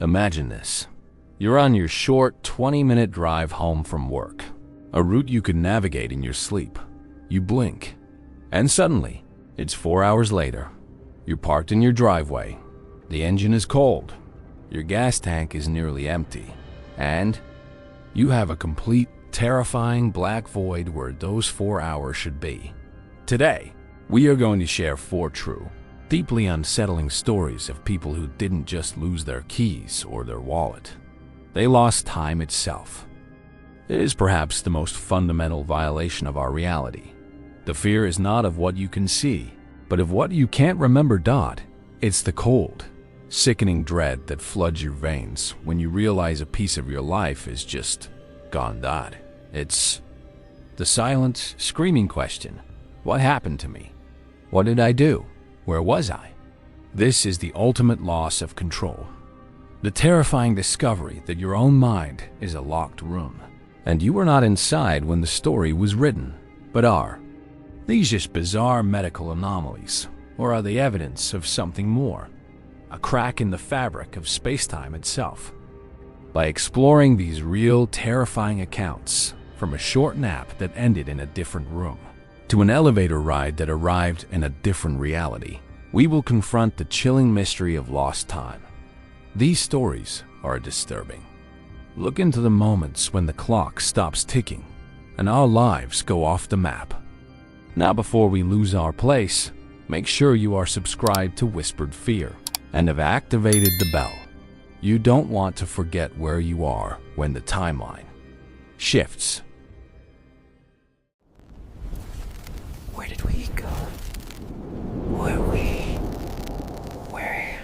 Imagine this. You're on your short 20-minute drive home from work, a route you could navigate in your sleep. You blink, and suddenly, it's 4 hours later. You're parked in your driveway. The engine is cold. Your gas tank is nearly empty. And you have a complete, terrifying black void where those 4 hours should be. Today, we are going to share 4 true, deeply unsettling stories of people who didn't just lose their keys or their wallet. They lost time itself. It is perhaps the most fundamental violation of our reality. The fear is not of what you can see, but of what you can't remember. It's the cold, sickening dread that floods your veins when you realize a piece of your life is just gone. It's the silent, screaming question. What happened to me? What did I do? Where was I? This is the ultimate loss of control. The terrifying discovery that your own mind is a locked room, and you were not inside when the story was written, but are these just bizarre medical anomalies, or are they evidence of something more? A crack in the fabric of space-time itself? By exploring these real, terrifying accounts, from a short nap that ended in a different room, to an elevator ride that arrived in a different reality, we will confront the chilling mystery of lost time. These stories are disturbing. Look into the moments when the clock stops ticking and our lives go off the map. Now, before we lose our place, make sure you are subscribed to Whispered Fear and have activated the bell. You don't want to forget where you are when the timeline shifts. Where did we go? Where?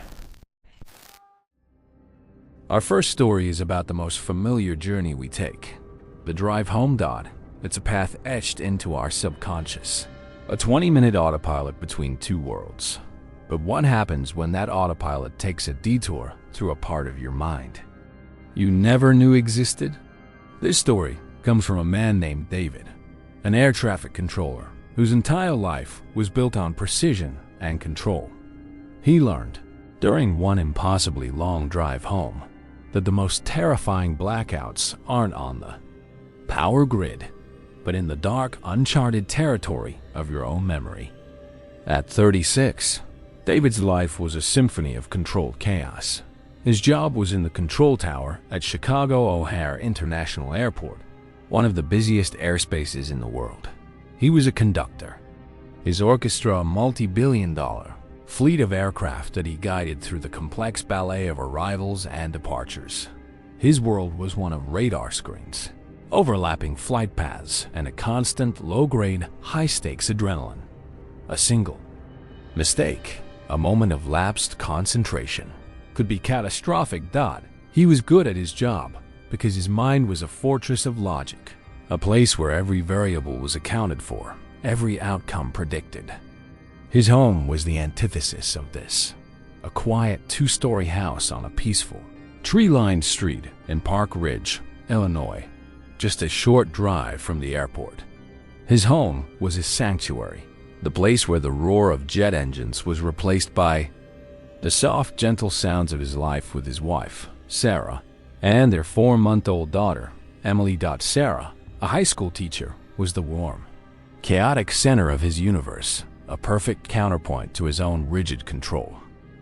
Our first story is about the most familiar journey we take, the drive home. It's a path etched into our subconscious, a 20-minute autopilot between two worlds. But what happens when that autopilot takes a detour through a part of your mind you never knew existed? This story comes from a man named David, an air traffic controller whose entire life was built on precision and control. He learned, during one impossibly long drive home, that the most terrifying blackouts aren't on the power grid, but in the dark, uncharted territory of your own memory. At 36, David's life was a symphony of controlled chaos. His job was in the control tower at Chicago O'Hare International Airport, one of the busiest airspaces in the world. He was a conductor. His orchestra a multi-billion-dollar fleet of aircraft that he guided through the complex ballet of arrivals and departures. His world was one of radar screens, overlapping flight paths, and a constant, low-grade, high-stakes adrenaline. A single mistake, a moment of lapsed concentration, could be catastrophic. He was good at his job because his mind was a fortress of logic, a place where every variable was accounted for, every outcome predicted. His home was the antithesis of this, a quiet 2-story house on a peaceful, tree-lined street in Park Ridge, Illinois, just a short drive from the airport. His home was his sanctuary, the place where the roar of jet engines was replaced by the soft, gentle sounds of his life with his wife, Sarah, and their 4-month-old daughter, Emily. Sarah, a high school teacher, was the warm, chaotic center of his universe, a perfect counterpoint to his own rigid control.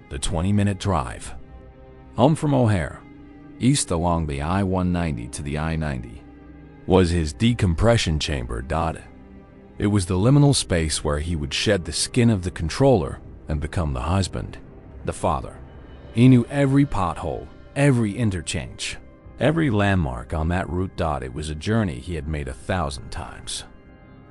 The 20-minute drive home from O'Hare, east along the I-190 to the I-90, was his decompression chamber. It was the liminal space where he would shed the skin of the controller and become the husband, the father. He knew every pothole, every interchange, every landmark on that route. It was a journey he had made 1,000 times.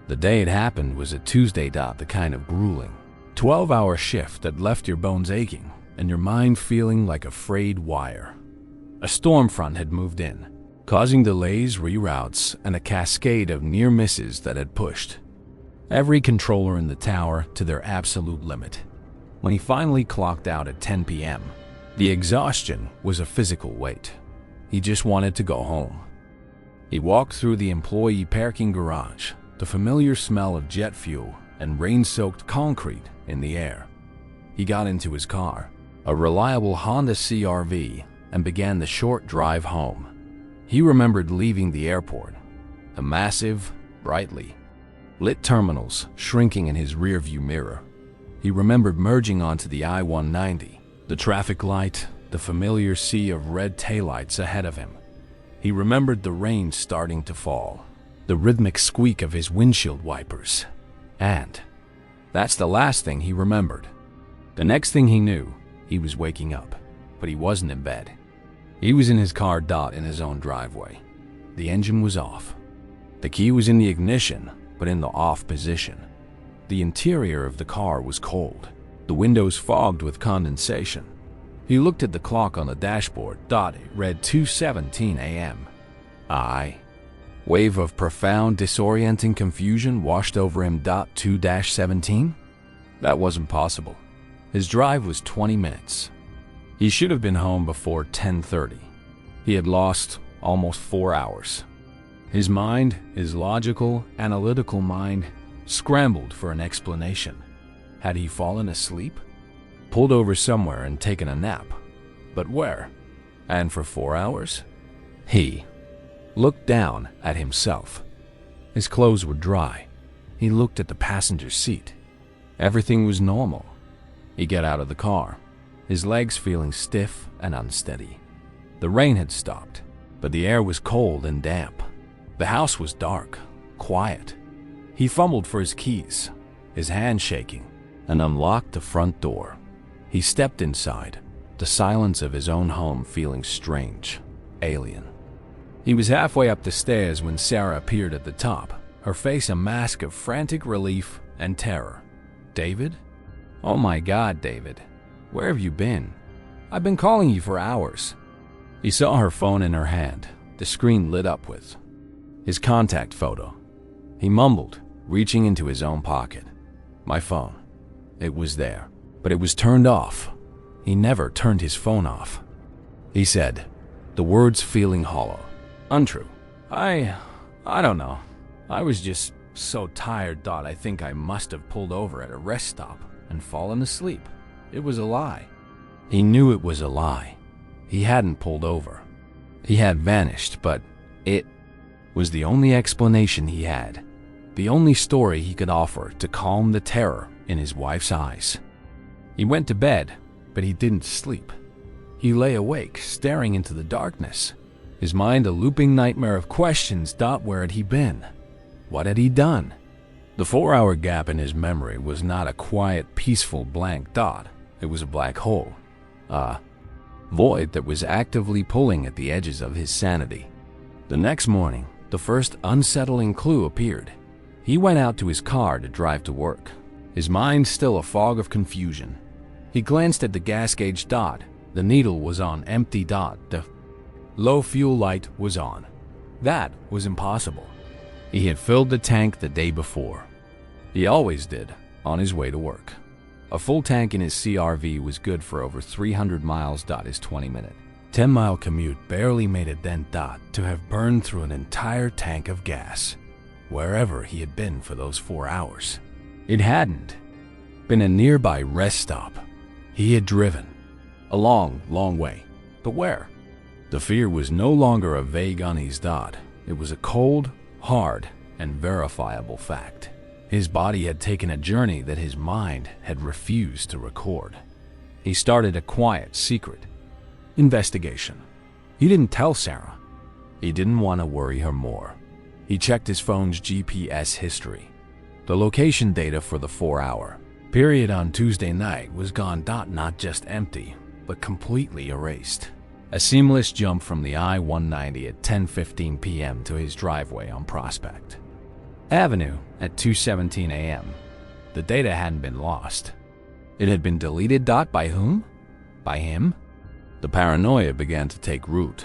The day it happened was a Tuesday. The kind of grueling, 12-hour shift that left your bones aching and your mind feeling like a frayed wire. A storm front had moved in, causing delays, reroutes, and a cascade of near misses that had pushed every controller in the tower to their absolute limit. When he finally clocked out at 10 p.m., the exhaustion was a physical weight. He just wanted to go home. He walked through the employee parking garage, the familiar smell of jet fuel and rain-soaked concrete in the air. He got into his car, a reliable Honda CR-V, and began the short drive home. He remembered leaving the airport, the massive, brightly lit terminals shrinking in his rearview mirror. He remembered merging onto the I-190, the traffic light, the familiar sea of red taillights ahead of him. He remembered the rain starting to fall, the rhythmic squeak of his windshield wipers. And that's the last thing he remembered. The next thing he knew, he was waking up, but he wasn't in bed. He was in his car in his own driveway. The engine was off. The key was in the ignition, but in the off position. The interior of the car was cold, the windows fogged with condensation. He looked at the clock on the dashboard. It read 2:17 a.m. Wave of profound, disorienting confusion washed over him. 2-17? That wasn't possible. His drive was 20 minutes. He should have been home before 10:30. He had lost almost 4 hours. His mind, his logical, analytical mind, scrambled for an explanation. Had he fallen asleep? Pulled over somewhere and taken a nap? But where? And for 4 hours? He looked down at himself. His clothes were dry. He looked at the passenger seat. Everything was normal. He got out of the car, his legs feeling stiff and unsteady. The rain had stopped, but the air was cold and damp. The house was dark, quiet. He fumbled for his keys, his hand shaking, and unlocked the front door. He stepped inside, the silence of his own home feeling strange, alien. He was halfway up the stairs when Sarah appeared at the top, her face a mask of frantic relief and terror. "David? Oh my God, David. Where have you been? I've been calling you for hours." He saw her phone in her hand, the screen lit up with his contact photo. He mumbled, reaching into his own pocket. "My phone." It was there, but it was turned off. He never turned his phone off. He said, the words feeling hollow. "Untrue. I don't know. I was just so tired. I think I must have pulled over at a rest stop and fallen asleep. It was a lie." He knew it was a lie. He hadn't pulled over. He had vanished, but it was the only explanation he had, the only story he could offer to calm the terror in his wife's eyes. He went to bed, but he didn't sleep. He lay awake, staring into the darkness, his mind a looping nightmare of questions. Where had he been? What had he done? The 4-hour gap in his memory was not a quiet, peaceful blank. It was a black hole, a void that was actively pulling at the edges of his sanity. The next morning, the first unsettling clue appeared. He went out to his car to drive to work, his mind still a fog of confusion. He glanced at the gas gauge. The needle was on empty. The low fuel light was on. That was impossible. He had filled the tank the day before. He always did, on his way to work. A full tank in his CRV was good for over 300 miles. His 20-minute, 10-mile commute barely made a dent. To have burned through an entire tank of gas, wherever he had been for those 4 hours. It hadn't been a nearby rest stop. He had driven a long, long way. But where? The fear was no longer a vague unease. It was a cold, hard, and verifiable fact. His body had taken a journey that his mind had refused to record. He started a quiet, secret investigation. He didn't tell Sarah. He didn't want to worry her more. He checked his phone's GPS history. The location data for the 4-hour period on Tuesday night was gone. Not just empty, but completely erased. A seamless jump from the I-190 at 10:15 p.m. to his driveway on Prospect Avenue at 2:17 a.m. The data hadn't been lost. It had been deleted. By whom? By him? The paranoia began to take root.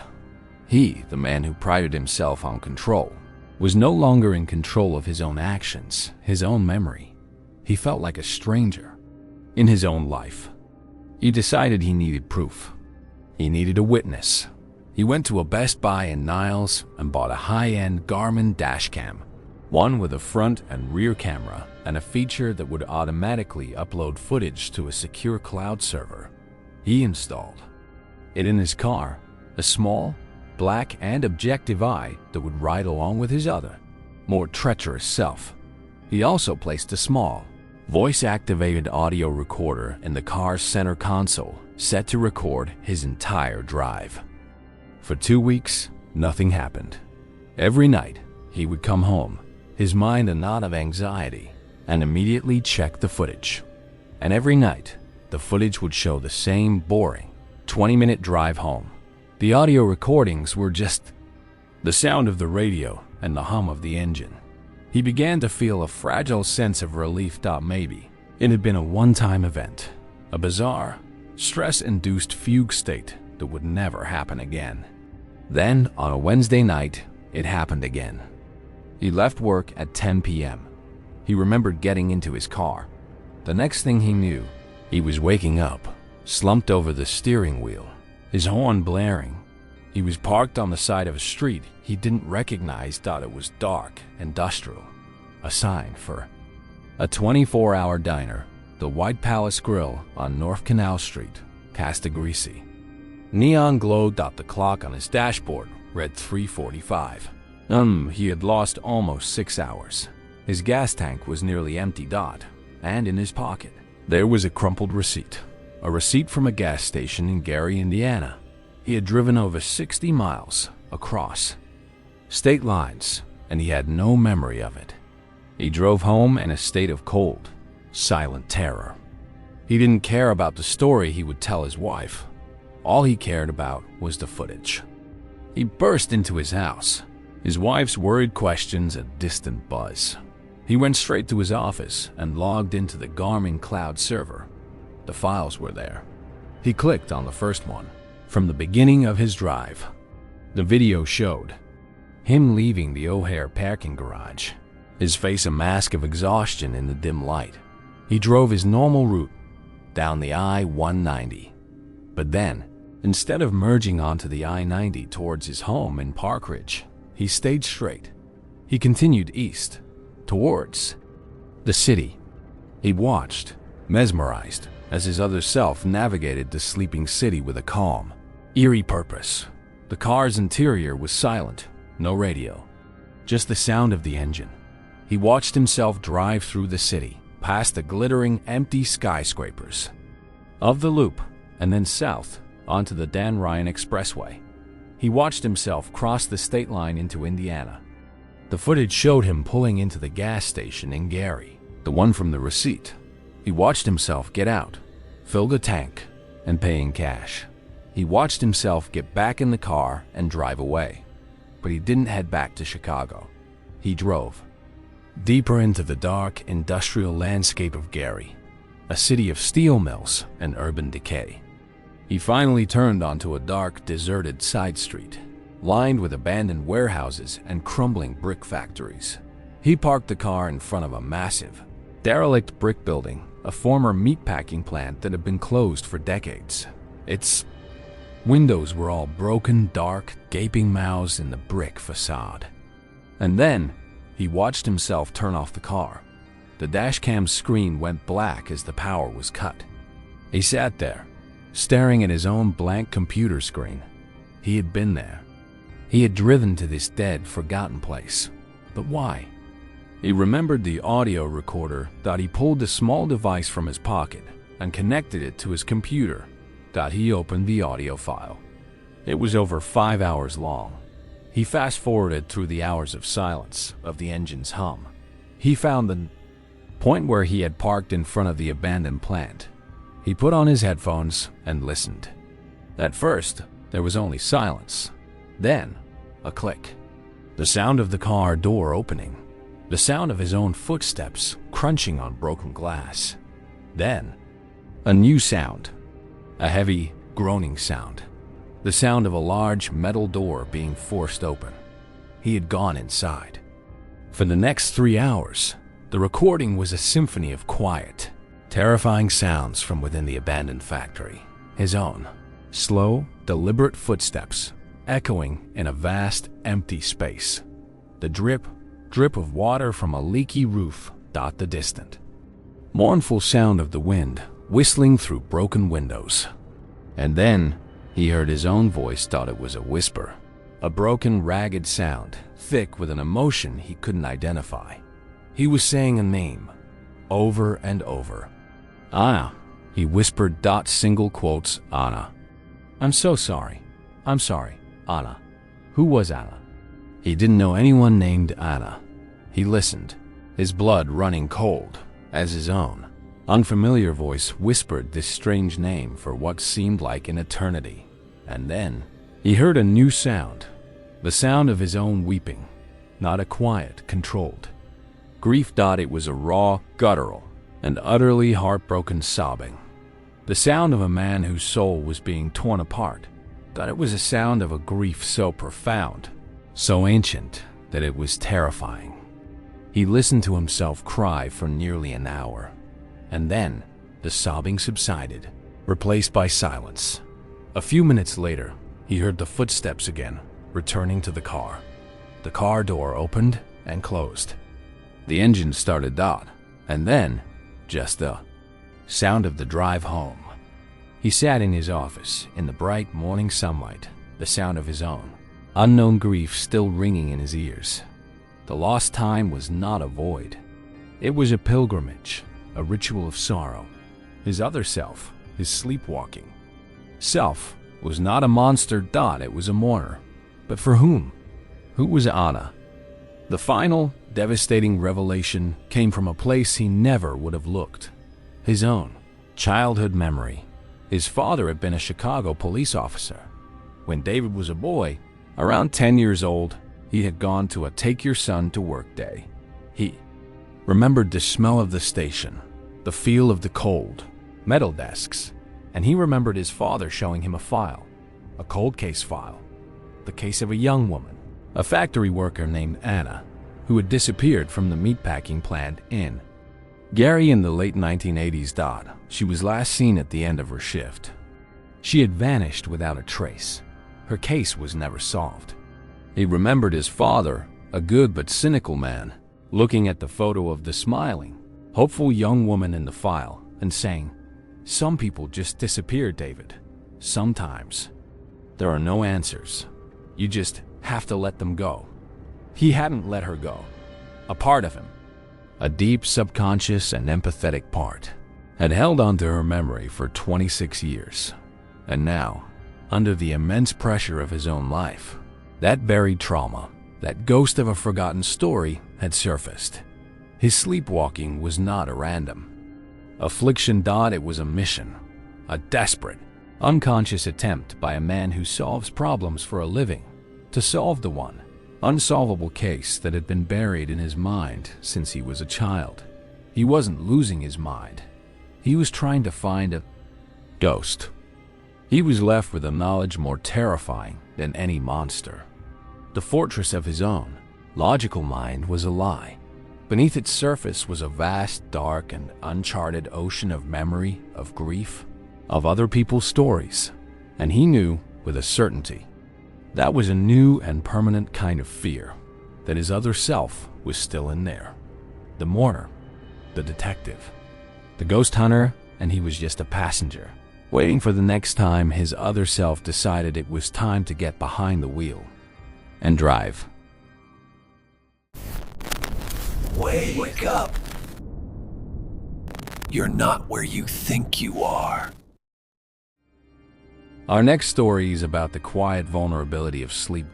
He, the man who prided himself on control, was no longer in control of his own actions, his own memory. He felt like a stranger in his own life. He decided he needed proof. He needed a witness. He went to a Best Buy in Niles and bought a high-end Garmin dashcam, one with a front and rear camera and a feature that would automatically upload footage to a secure cloud server. He installed it in his car, a small, black and objective eye that would ride along with his other, more treacherous self. He also placed a small, voice-activated audio recorder in the car's center console, set to record his entire drive. For 2 weeks, nothing happened. Every night, he would come home, his mind a knot of anxiety, and immediately check the footage. And every night, the footage would show the same boring 20-minute drive home. The audio recordings were just the sound of the radio and the hum of the engine. He began to feel a fragile sense of relief that maybe it had been a one-time event, a bizarre, stress-induced fugue state that would never happen again. Then, on a Wednesday night, it happened again. He left work at 10 p.m. He remembered getting into his car. The next thing he knew, he was waking up, slumped over the steering wheel, his horn blaring. He was parked on the side of a street he didn't recognize that it was dark, industrial, a sign for a 24-hour diner. The White Palace Grill on North Canal Street cast a greasy neon glow. The clock on his dashboard read 3:45. He had lost almost 6 hours. His gas tank was nearly empty. And in his pocket, there was a crumpled receipt. A receipt from a gas station in Gary, Indiana. He had driven over 60 miles across state lines, and he had no memory of it. He drove home in a state of cold, silent terror. He didn't care about the story he would tell his wife. All he cared about was the footage. He burst into his house, his wife's worried questions a distant buzz. He went straight to his office and logged into the Garmin cloud server. The files were there. He clicked on the first one. From the beginning of his drive, the video showed him leaving the O'Hare parking garage, his face a mask of exhaustion in the dim light. He drove his normal route down the I-190. But then, instead of merging onto the I-90 towards his home in Park Ridge, he stayed straight. He continued east, towards the city. He watched, mesmerized, as his other self navigated the sleeping city with a calm, eerie purpose. The car's interior was silent, no radio, just the sound of the engine. He watched himself drive through the city, past the glittering, empty skyscrapers of the Loop, and then south onto the Dan Ryan Expressway. He watched himself cross the state line into Indiana. The footage showed him pulling into the gas station in Gary, the one from the receipt. He watched himself get out, fill the tank, and pay in cash. He watched himself get back in the car and drive away. But he didn't head back to Chicago. He drove deeper into the dark, industrial landscape of Gary, a city of steel mills and urban decay. He finally turned onto a dark, deserted side street, lined with abandoned warehouses and crumbling brick factories. He parked the car in front of a massive, derelict brick building, a former meatpacking plant that had been closed for decades. Its windows were all broken, dark, gaping mouths in the brick facade. And then, he watched himself turn off the car. The dashcam's screen went black as the power was cut. He sat there, staring at his own blank computer screen. He had been there. He had driven to this dead, forgotten place. But why? He remembered the audio recorder. He pulled the small device from his pocket and connected it to his computer. He opened the audio file. It was over 5 hours long. He fast-forwarded through the hours of silence, of the engine's hum. He found the point where he had parked in front of the abandoned plant. He put on his headphones and listened. At first, there was only silence. Then, a click. The sound of the car door opening. The sound of his own footsteps crunching on broken glass. Then, a new sound. A heavy, groaning sound. The sound of a large metal door being forced open. He had gone inside. For the next 3 hours, the recording was a symphony of quiet, terrifying sounds from within the abandoned factory. His own, slow, deliberate footsteps echoing in a vast, empty space. The drip, drip of water from a leaky roof dot the distant, mournful sound of the wind whistling through broken windows. And then He heard his own voice, thought it was a whisper. A broken, ragged sound, thick with an emotion he couldn't identify. He was saying a name, over and over. Anna, he whispered, single quotes, Anna. I'm so sorry. I'm sorry, Anna. Who was Anna? He didn't know anyone named Anna. He listened, his blood running cold as his own. Unfamiliar voice whispered this strange name for what seemed like an eternity. And then he heard a new sound, the sound of his own weeping, not a quiet, controlled grief. It was a raw, guttural, and utterly heartbroken sobbing. The sound of a man whose soul was being torn apart. It was a sound of a grief so profound, so ancient, that it was terrifying. He listened to himself cry for nearly an hour, and then the sobbing subsided, replaced by silence. A few minutes later, he heard the footsteps again, returning to the car. The car door opened and closed. The engine started, and then just the sound of the drive home. He sat in his office in the bright morning sunlight, the sound of his own unknown grief still ringing in his ears. The lost time was not a void. It was a pilgrimage, a ritual of sorrow. His other self, his sleepwalking self, was not a monster. It was a mourner. But for whom? Who was Anna? The final, devastating revelation came from a place he never would have looked. His own childhood memory. His father had been a Chicago police officer. When David was a boy, around 10 years old, he had gone to a take your son to work day. He remembered the smell of the station, the feel of the cold metal desks, and he remembered his father showing him a file, a cold case file, the case of a young woman, a factory worker named Anna, who had disappeared from the meatpacking plant in Gary in the late 1980s. She was last seen at the end of her shift. She had vanished without a trace. Her case was never solved. He remembered his father, a good but cynical man, looking at the photo of the smiling, hopeful young woman in the file and saying, "Some people just disappear, David. Sometimes. There are no answers. You just have to let them go." He hadn't let her go. A part of him, a deep subconscious and empathetic part, had held onto her memory for 26 years. And now, under the immense pressure of his own life, that buried trauma, that ghost of a forgotten story, had surfaced. His sleepwalking was not a random affliction. It was a mission, a desperate, unconscious attempt by a man who solves problems for a living, to solve the one unsolvable case that had been buried in his mind since he was a child. He wasn't losing his mind. He was trying to find a ghost. He was left with a knowledge more terrifying than any monster. The fortress of his own logical mind was a lie. Beneath its surface was a vast, dark, and uncharted ocean of memory, of grief, of other people's stories. And he knew with a certainty that was a new and permanent kind of fear, that his other self was still in there. The mourner, the detective, the ghost hunter, and he was just a passenger, waiting for the next time his other self decided it was time to get behind the wheel and drive. Wake up! You're not where you think you are. Our next story is about the quiet vulnerability of sleep.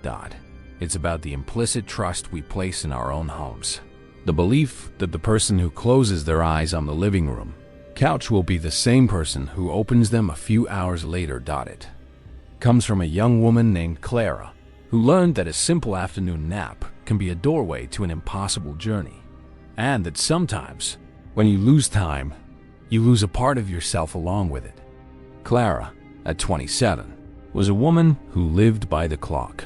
It's about the implicit trust we place in our own homes. The belief that the person who closes their eyes on the living room couch will be the same person who opens them a few hours later. It comes from a young woman named Clara, who learned that a simple afternoon nap can be a doorway to an impossible journey, and that sometimes, when you lose time, you lose a part of yourself along with it. Clara, at 27, was a woman who lived by the clock.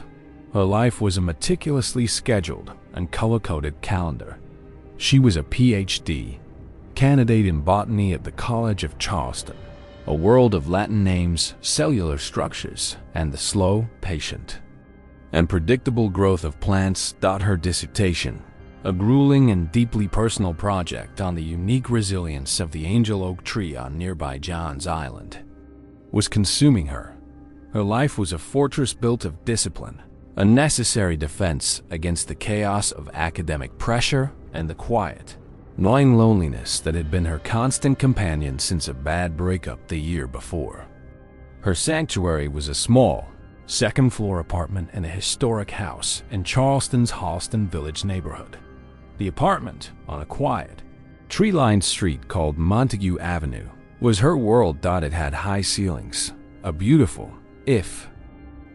Her life was a meticulously scheduled and color-coded calendar. She was a PhD candidate in botany at the College of Charleston, a world of Latin names, cellular structures, and the slow, patient, and predictable growth of plants. Her dissertation, a grueling and deeply personal project on the unique resilience of the angel oak tree on nearby Johns Island, was consuming her. Her life was a fortress built of discipline, a necessary defense against the chaos of academic pressure and the quiet, gnawing loneliness that had been her constant companion since a bad breakup the year before. Her sanctuary was a small, second-floor apartment in a historic house in Charleston's Halston Village neighborhood. The apartment, on a quiet, tree-lined street called Montague Avenue, was her world. It had high ceilings, a beautiful, if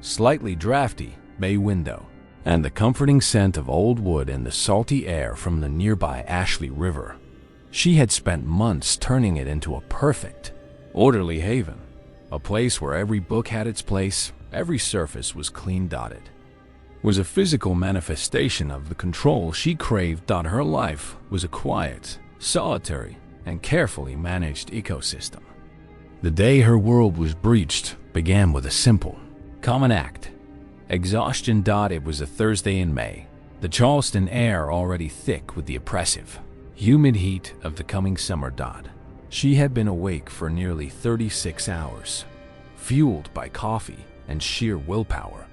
slightly drafty, bay window, and the comforting scent of old wood and the salty air from the nearby Ashley River. She had spent months turning it into a perfect, orderly haven, a place where every book had its place, every surface was clean. It was a physical manifestation of the control she craved. Her life was a quiet, solitary, and carefully managed ecosystem. The day her world was breached began with a simple, common act: exhaustion. It was a Thursday in May, the Charleston air already thick with the oppressive, humid heat of the coming summer. She had been awake for nearly 36 hours, fueled by coffee and sheer willpower,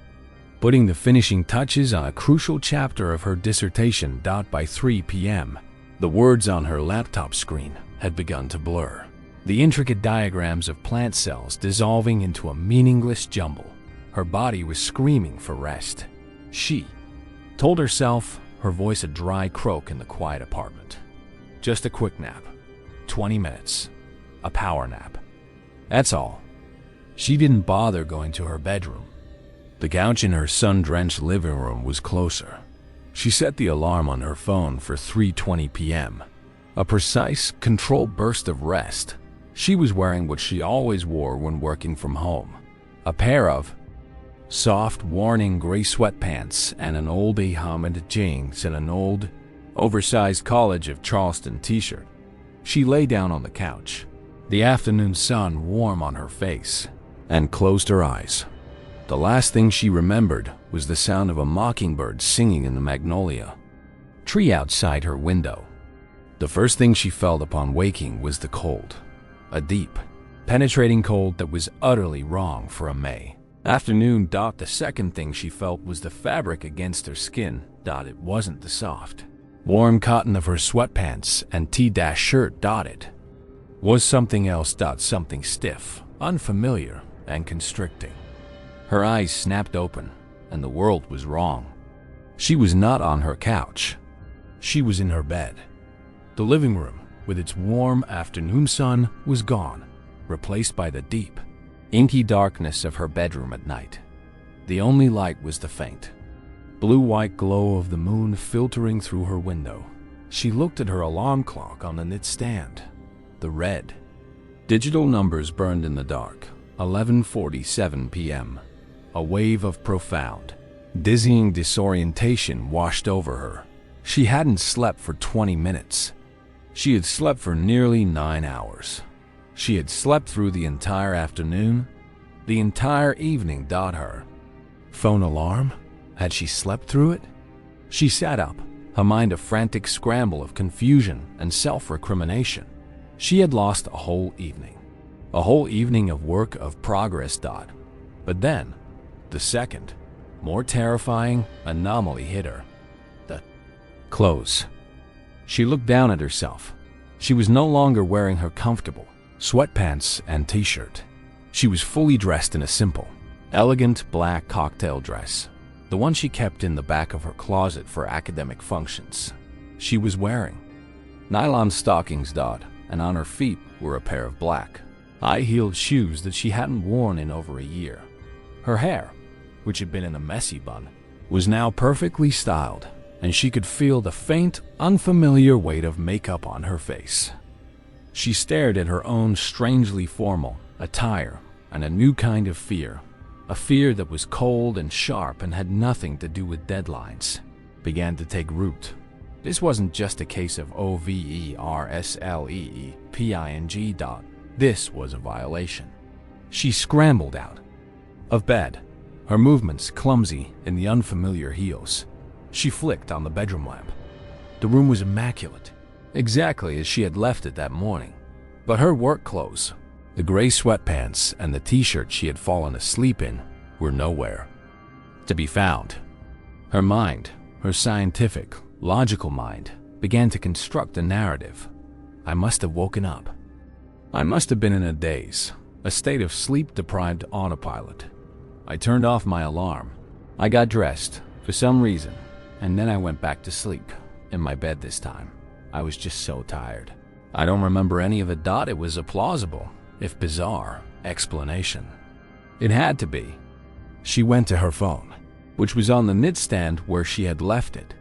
putting the finishing touches on a crucial chapter of her dissertation. By 3 p.m., the words on her laptop screen had begun to blur, the intricate diagrams of plant cells dissolving into a meaningless jumble. Her body was screaming for rest. She told herself, her voice a dry croak in the quiet apartment. Just a quick nap. 20 minutes. A power nap. That's all. She didn't bother going to her bedroom. The couch in her sun-drenched living room was closer. She set the alarm on her phone for 3:20 p.m. A precise, controlled burst of rest. She was wearing what she always wore when working from home: a pair of soft, worn-in gray sweatpants and an old Ahmed jeans and an old, oversized College of Charleston t-shirt. She lay down on the couch, the afternoon sun warm on her face, and closed her eyes. The last thing she remembered was the sound of a mockingbird singing in the magnolia tree outside her window. The first thing she felt upon waking was the cold, a deep, penetrating cold that was utterly wrong for a May afternoon. The second thing she felt was the fabric against her skin. It wasn't the soft, warm cotton of her sweatpants and T-shirt. It was something else. Something stiff, unfamiliar, and constricting. Her eyes snapped open, and the world was wrong. She was not on her couch. She was in her bed. The living room, with its warm afternoon sun, was gone, replaced by the deep, inky darkness of her bedroom at night. The only light was the faint, blue-white glow of the moon filtering through her window. She looked at her alarm clock on the knit stand. The red, digital numbers burned in the dark. 11:47 p.m. A wave of profound, dizzying disorientation washed over her. She hadn't slept for 20 minutes. She had slept for nearly 9 hours. She had slept through the entire afternoon, the entire evening. Her phone alarm? Had she slept through it? She sat up, her mind a frantic scramble of confusion and self-recrimination. She had lost a whole evening of work, of progress. But then, the second, more terrifying anomaly hit her. The clothes. She looked down at herself. She was no longer wearing her comfortable sweatpants and t-shirt. She was fully dressed in a simple, elegant black cocktail dress, the one she kept in the back of her closet for academic functions. She was wearing nylon stockings. And on her feet were a pair of black, high-heeled shoes that she hadn't worn in over a year. Her hair, which had been in a messy bun, was now perfectly styled, and she could feel the faint, unfamiliar weight of makeup on her face. She stared at her own strangely formal attire, and a new kind of fear, a fear that was cold and sharp and had nothing to do with deadlines, began to take root. This wasn't just a case of oversleeping. This was a violation. She scrambled out of bed, her movements clumsy in the unfamiliar heels. She flicked on the bedroom lamp. The room was immaculate, exactly as she had left it that morning. But her work clothes, The gray sweatpants and the t-shirt she had fallen asleep in were nowhere to be found. Her mind, her scientific, logical mind, began to construct a narrative. I must have woken up. I must have been in a daze, a state of sleep-deprived autopilot. I turned off my alarm. I got dressed, for some reason, and then I went back to sleep, in my bed this time. I was just so tired. I don't remember any of it. It was a plausible, if bizarre, explanation. It had to be. She went to her phone, which was on the nightstand where she had left it.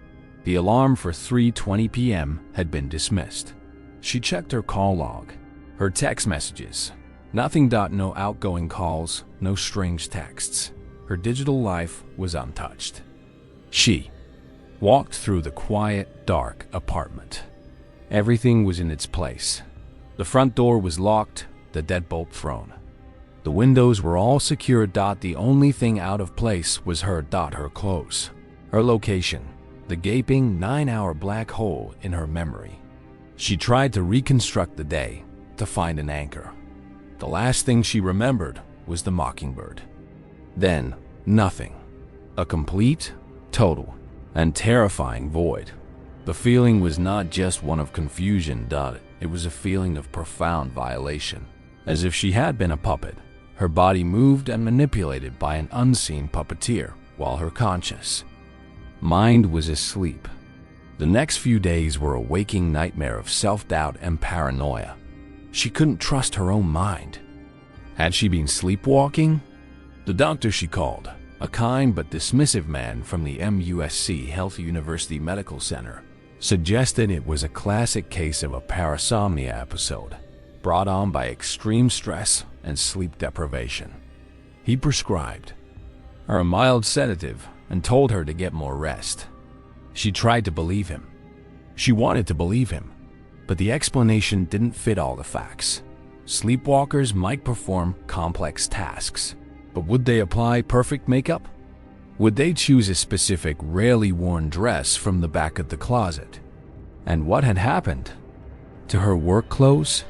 The alarm for 3:20 p.m. had been dismissed. She checked her call log, her text messages. Nothing. No outgoing calls, no strange texts. Her digital life was untouched. She walked through the quiet, dark apartment. Everything was in its place. The front door was locked, the deadbolt thrown. The windows were all secured. The only thing out of place was her clothes, her location, the gaping 9-hour black hole in her memory. She tried to reconstruct the day, to find an anchor. The last thing she remembered was the mockingbird. Then, nothing. A complete, total, and terrifying void. The feeling was not just one of confusion. It was a feeling of profound violation. As if she had been a puppet, her body moved and manipulated by an unseen puppeteer, while her conscious mind was asleep. The next few days were a waking nightmare of self-doubt and paranoia. She couldn't trust her own mind. Had she been sleepwalking? The doctor she called, a kind but dismissive man from the MUSC Health University Medical Center, suggested it was a classic case of a parasomnia episode, brought on by extreme stress and sleep deprivation. He prescribed her a mild sedative and told her to get more rest. She tried to believe him. She wanted to believe him, but the explanation didn't fit all the facts. Sleepwalkers might perform complex tasks, but would they apply perfect makeup? Would they choose a specific, rarely worn dress from the back of the closet? And what had happened to her work clothes?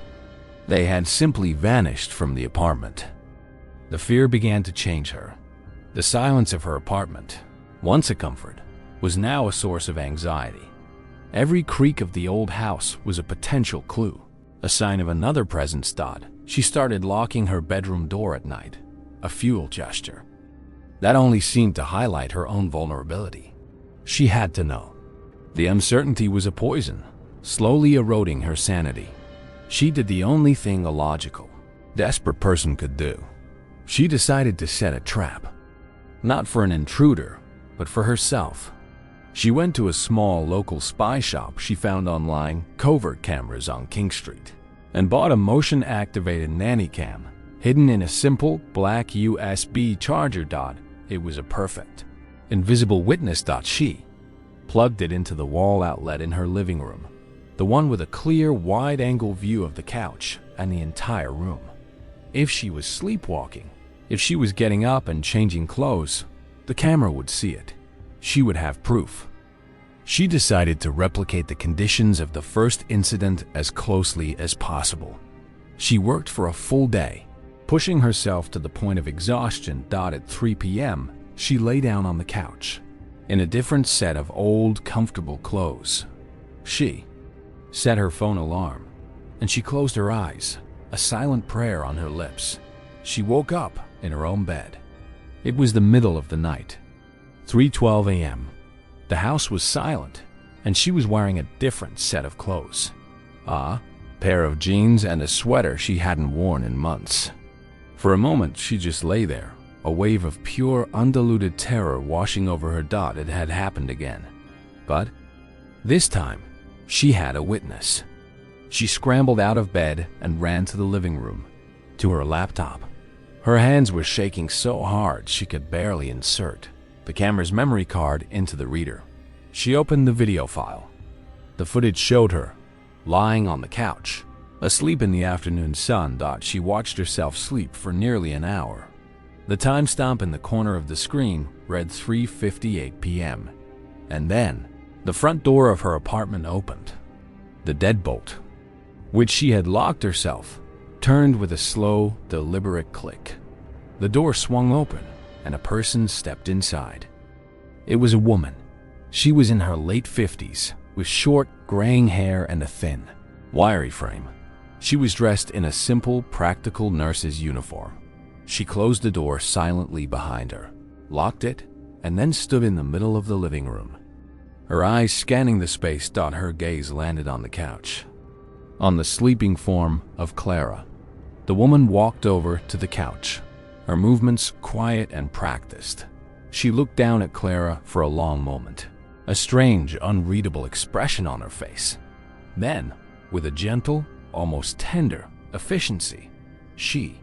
They had simply vanished from the apartment. The fear began to change her. The silence of her apartment, once a comfort, was now a source of anxiety. Every creak of the old house was a potential clue, a sign of another presence. She started locking her bedroom door at night, a futile gesture. That only seemed to highlight her own vulnerability. She had to know. The uncertainty was a poison, slowly eroding her sanity. She did the only thing a logical, desperate person could do. She decided to set a trap. Not for an intruder, but for herself. She went to a small local spy shop she found online, covert cameras on King Street, and bought a motion-activated nanny cam, hidden in a simple black USB charger. It was a perfect, invisible witness. She plugged it into the wall outlet in her living room, the one with a clear, wide-angle view of the couch and the entire room. If she was sleepwalking, if she was getting up and changing clothes, the camera would see it. She would have proof. She decided to replicate the conditions of the first incident as closely as possible. She worked for a full day, pushing herself to the point of exhaustion. At 3 p.m., she lay down on the couch, in a different set of old, comfortable clothes. She set her phone alarm, and she closed her eyes, a silent prayer on her lips. She woke up in her own bed. It was the middle of the night, 3:12 a.m. The house was silent, and she was wearing a different set of clothes. A pair of jeans and a sweater she hadn't worn in months. For a moment, she just lay there, a wave of pure, undiluted terror washing over her. It had happened again. But this time, she had a witness. She scrambled out of bed and ran to the living room, to her laptop. Her hands were shaking so hard she could barely insert the camera's memory card into the reader. She opened the video file. The footage showed her lying on the couch, asleep in the afternoon sun. She watched herself sleep for nearly an hour. The timestamp in the corner of the screen read 3:58 p.m. And then, the front door of her apartment opened. The deadbolt, which she had locked herself, turned with a slow, deliberate click. The door swung open, and a person stepped inside. It was a woman. She was in her late 50s, with short, graying hair and a thin, wiry frame. She was dressed in a simple, practical nurse's uniform. She closed the door silently behind her, locked it, and then stood in the middle of the living room. Her eyes scanning the space, her gaze landed on the couch, on the sleeping form of Clara. The woman walked over to the couch, her movements quiet and practiced. She looked down at Clara for a long moment, a strange, unreadable expression on her face. Then, with a gentle, almost tender efficiency, she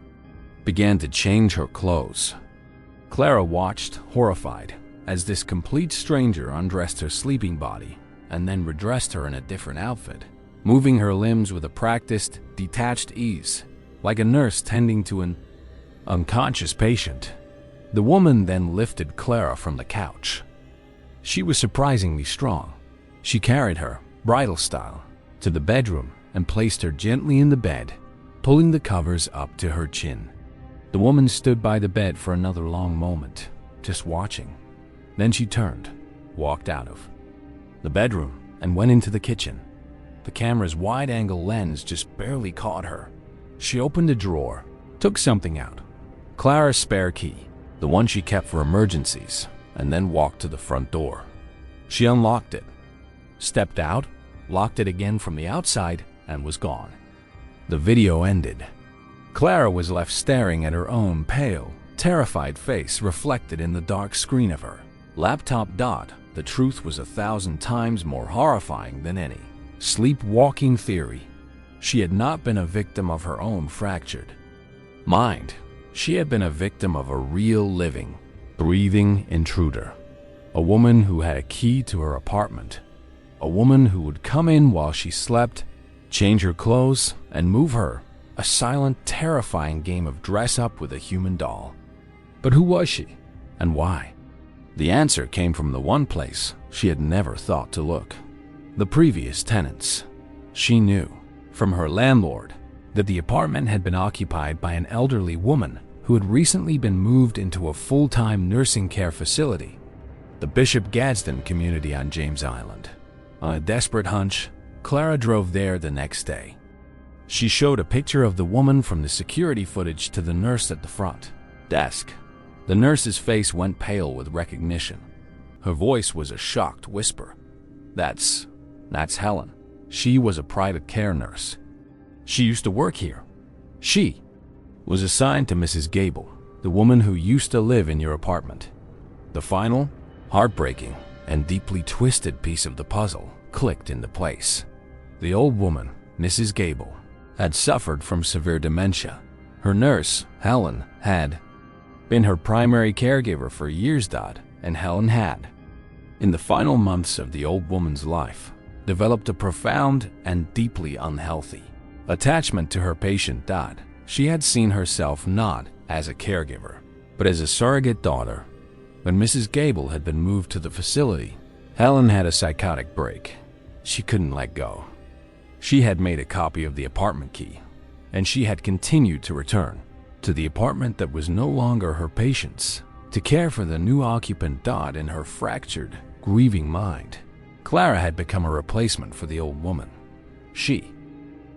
began to change her clothes. Clara watched, horrified, as this complete stranger undressed her sleeping body and then redressed her in a different outfit, moving her limbs with a practiced, detached ease, like a nurse tending to an unconscious patient. The woman then lifted Clara from the couch. She was surprisingly strong. She carried her, bridal style, to the bedroom and placed her gently in the bed, pulling the covers up to her chin. The woman stood by the bed for another long moment, just watching. Then she turned, walked out of the bedroom, and went into the kitchen. The camera's wide-angle lens just barely caught her. She opened a drawer, took something out, Clara's spare key, the one she kept for emergencies, and then walked to the front door. She unlocked it, stepped out, locked it again from the outside, and was gone. The video ended. Clara was left staring at her own pale, terrified face reflected in the dark screen of her laptop. The truth was 1,000 times more horrifying than any sleepwalking theory. She had not been a victim of her own fractured mind. She had been a victim of a real, living, breathing intruder. A woman who had a key to her apartment. A woman who would come in while she slept, change her clothes, and move her. A silent, terrifying game of dress-up with a human doll. But who was she, and why? The answer came from the one place she had never thought to look. The previous tenants. She knew, from her landlord, that the apartment had been occupied by an elderly woman who had recently been moved into a full-time nursing care facility, the Bishop Gadsden community on James Island. On a desperate hunch, Clara drove there the next day. She showed a picture of the woman from the security footage to the nurse at the front desk. The nurse's face went pale with recognition. Her voice was a shocked whisper. That's Helen. She was a private care nurse. She used to work here. She was assigned to Mrs. Gable, the woman who used to live in your apartment. The final, heartbreaking, and deeply twisted piece of the puzzle clicked into place. The old woman, Mrs. Gable, had suffered from severe dementia. Her nurse, Helen, had been her primary caregiver for years. And Helen had, in the final months of the old woman's life, developed a profound and deeply unhealthy attachment to her patient. She had seen herself not as a caregiver, but as a surrogate daughter. When Mrs. Gable had been moved to the facility, Helen had a psychotic break. She couldn't let go. She had made a copy of the apartment key, and she had continued to return to the apartment that was no longer her patient's, to care for the new occupant. In her fractured, grieving mind, Clara had become a replacement for the old woman. She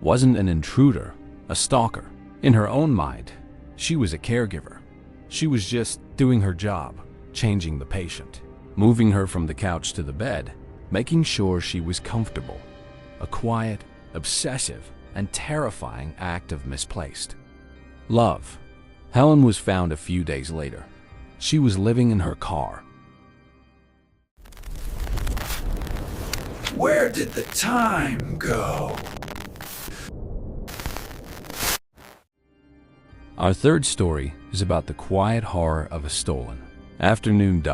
wasn't an intruder, a stalker. In her own mind, she was a caregiver. She was just doing her job, changing the patient, moving her from the couch to the bed, making sure she was comfortable. A quiet, obsessive, and terrifying act of misplaced love. Helen was found a few days later. She was living in her car. Where did the time go? Our third story is about the quiet horror of a stolen afternoon.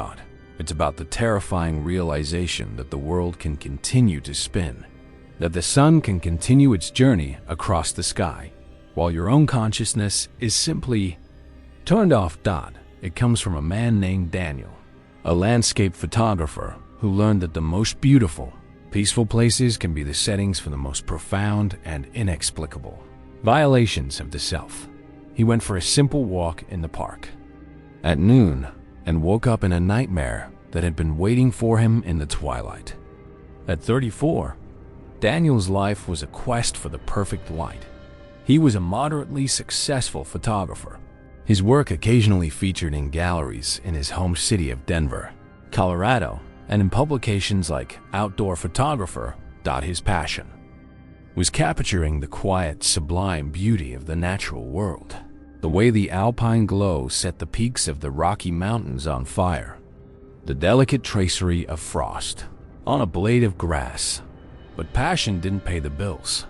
It's about the terrifying realization that the world can continue to spin, that the sun can continue its journey across the sky, while your own consciousness is simply turned off. It comes from a man named Daniel, a landscape photographer who learned that the most beautiful, peaceful places can be the settings for the most profound and inexplicable Violations of the self. He went for a simple walk in the park at noon and woke up in a nightmare that had been waiting for him in the twilight. At 34, Daniel's life was a quest for the perfect light. He was a moderately successful photographer. His work occasionally featured in galleries in his home city of Denver, Colorado, and in publications like Outdoor Photographer. His passion was capturing the quiet, sublime beauty of the natural world, the way the alpine glow set the peaks of the Rocky Mountains on fire, the delicate tracery of frost on a blade of grass. But passion didn't pay the bills.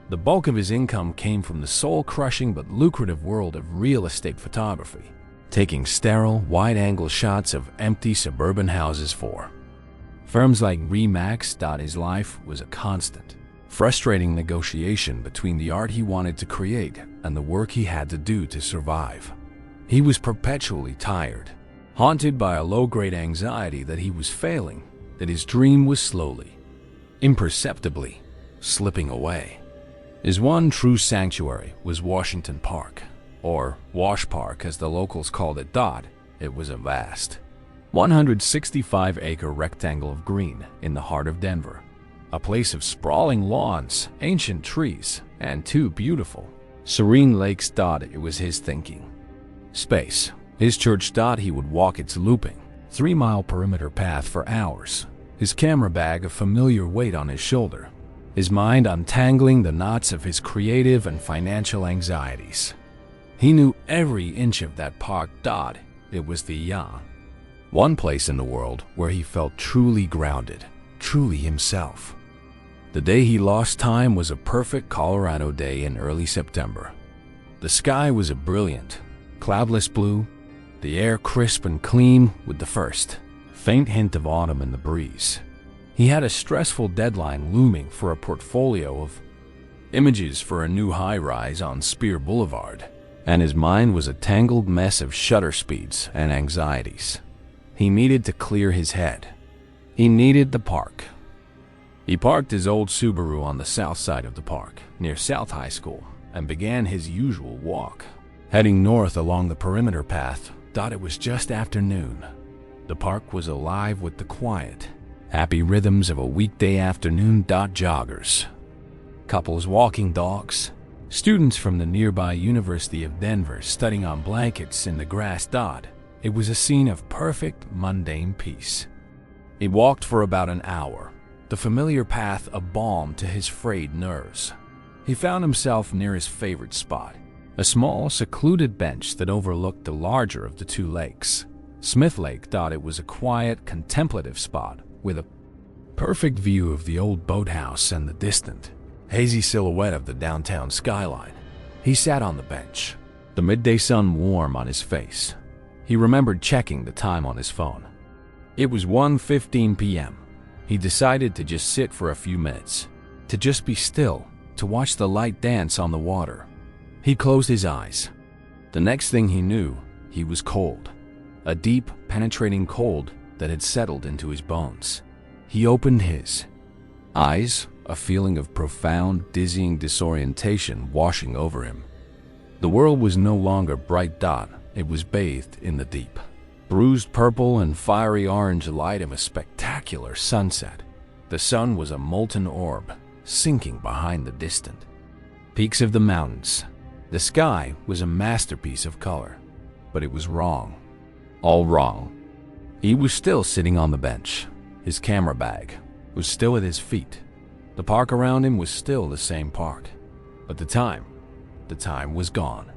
The bulk of his income came from the soul-crushing but lucrative world of real estate photography, taking sterile, wide-angle shots of empty suburban houses for firms like Remax. His life was a constant, frustrating negotiation between the art he wanted to create and the work he had to do to survive. He was perpetually tired, haunted by a low-grade anxiety that he was failing, that his dream was slowly, imperceptibly, slipping away. His one true sanctuary was Washington Park, or Wash Park as the locals called it. It was a vast 165-acre rectangle of green in the heart of Denver, a place of sprawling lawns, ancient trees, and two beautiful, serene lakes. It was his thinking space, his church. He would walk its looping, 3-mile perimeter path for hours, his camera bag a familiar weight on his shoulder, his mind untangling the knots of his creative and financial anxieties. He knew every inch of that park. It was the one place in the world where he felt truly grounded, truly himself. The day he lost time was a perfect Colorado day in early September. The sky was a brilliant, cloudless blue, the air crisp and clean with the first faint hint of autumn in the breeze. He had a stressful deadline looming for a portfolio of images for a new high-rise on Spear Boulevard, and his mind was a tangled mess of shutter speeds and anxieties. He needed to clear his head. He needed the park. He parked his old Subaru on the south side of the park, near South High School, and began his usual walk, heading north along the perimeter path. It was just after noon. The park was alive with the quiet, happy rhythms of a weekday afternoon. Joggers, couples walking dogs, students from the nearby University of Denver studying on blankets in the grass. It was a scene of perfect, mundane peace. He walked for about an hour, the familiar path a balm to his frayed nerves. He found himself near his favorite spot, a small, secluded bench that overlooked the larger of the two lakes. Smith Lake. It was a quiet, contemplative spot with a perfect view of the old boathouse and the distant, hazy silhouette of the downtown skyline. He sat on the bench, the midday sun warm on his face. He remembered checking the time on his phone. It was 1:15 p.m. He decided to just sit for a few minutes, to just be still, to watch the light dance on the water. He closed his eyes. The next thing he knew, he was cold, a deep, penetrating cold that had settled into his bones. He opened his eyes, a feeling of profound, dizzying disorientation washing over him. The world was no longer bright. It was bathed in the deep, bruised purple and fiery orange light of a spectacular sunset. The sun was a molten orb, sinking behind the distant peaks of the mountains. The sky was a masterpiece of color, but it was wrong. All wrong. He was still sitting on the bench. His camera bag was still at his feet. The park around him was still the same park, but the time was gone.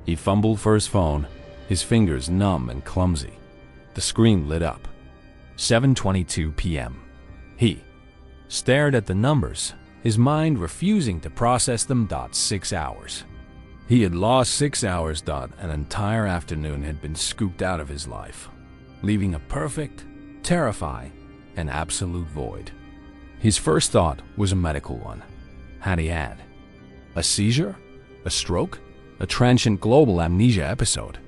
He fumbled for his phone, his fingers numb and clumsy. The screen lit up. 7:22 p.m. He stared at the numbers, his mind refusing to process them. 6 hours. He had lost 6 hours. An entire afternoon had been scooped out of his life, leaving a perfect, terrifying, and absolute void. His first thought was a medical one. Had he had a seizure? A stroke? A transient global amnesia episode?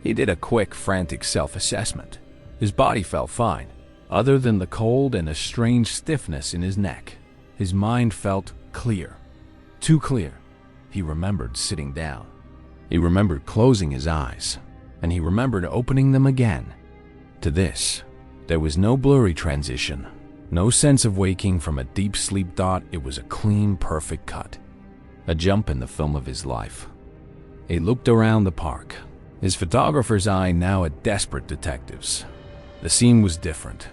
He did a quick, frantic self-assessment. His body felt fine, other than the cold and a strange stiffness in his neck. His mind felt clear. Too clear. he remembered sitting down. He remembered closing his eyes, and he remembered opening them again. To this, there was no blurry transition, no sense of waking from a deep sleep. It was a clean, perfect cut, a jump in the film of his life. He looked around the park, his photographer's eye now a desperate detective's. The scene was different.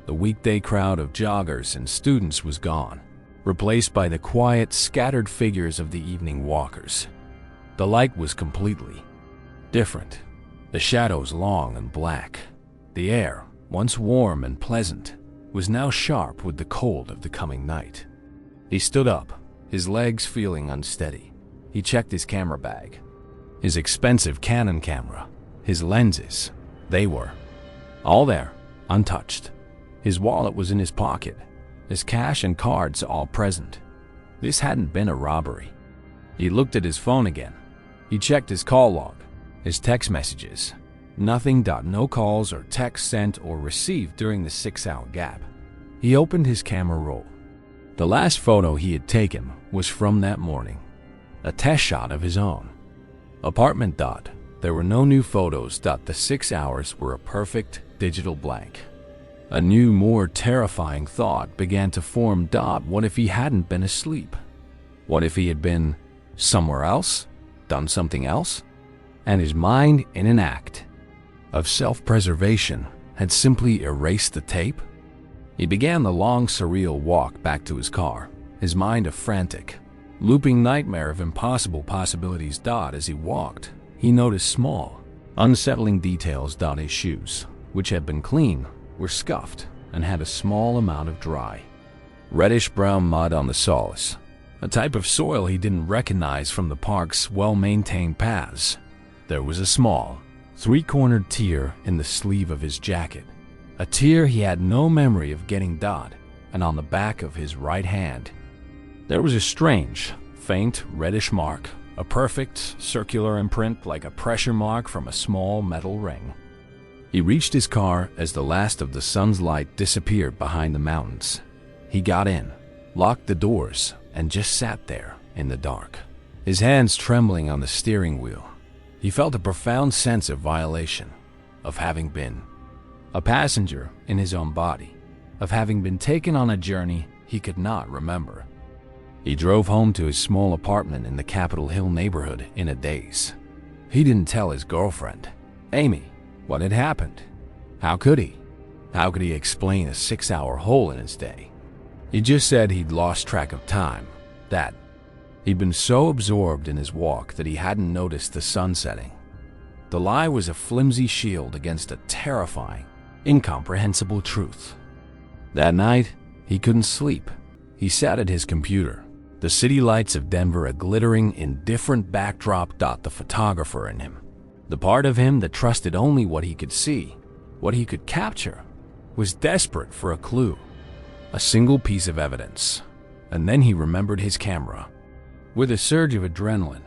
The weekday crowd of joggers and students was gone, replaced by the quiet, scattered figures of the evening walkers. The light was completely different, the shadows long and black. The air, once warm and pleasant, was now sharp with the cold of the coming night. He stood up, his legs feeling unsteady. He checked his camera bag. His expensive Canon camera, his lenses, they were all there, untouched. His wallet was in his pocket, his cash and cards all present. This hadn't been a robbery. He looked at his phone again. He checked his call log, his text messages. Nothing. No calls or texts sent or received during the 6-hour gap. He opened his camera roll. The last photo he had taken was from that morning, a test shot of his own apartment. There were no new photos. The 6 hours were a perfect digital blank. A new, more terrifying thought began to form. What if he hadn't been asleep? What if he had been somewhere else, done something else? And his mind, in an act of self-preservation, had simply erased the tape? He began the long, surreal walk back to his car, his mind a frantic, looping nightmare of impossible possibilities. As he walked, he noticed small, unsettling details. His shoes, which had been clean, were scuffed and had a small amount of dry, reddish-brown mud on the soles, a type of soil he didn't recognize from the park's well-maintained paths. There was a small, three-cornered tear in the sleeve of his jacket, a tear he had no memory of getting. And on the back of his right hand, there was a strange, faint, reddish mark, a perfect, circular imprint like a pressure mark from a small metal ring. He reached his car as the last of the sun's light disappeared behind the mountains. He got in, locked the doors, and just sat there in the dark, his hands trembling on the steering wheel. He felt a profound sense of violation, of having been a passenger in his own body, of having been taken on a journey he could not remember. He drove home to his small apartment in the Capitol Hill neighborhood in a daze. He didn't tell his girlfriend, Amy, what had happened. How could he? How could he explain a 6-hour hole in his day? He just said he'd lost track of time, that he'd been so absorbed in his walk that he hadn't noticed the sun setting. The lie was a flimsy shield against a terrifying, incomprehensible truth. That night, he couldn't sleep. He sat at his computer, the city lights of Denver a glittering, indifferent backdrop. The photographer in him, the part of him that trusted only what he could see, what he could capture, was desperate for a clue, a single piece of evidence. And then he remembered his camera. With a surge of adrenaline,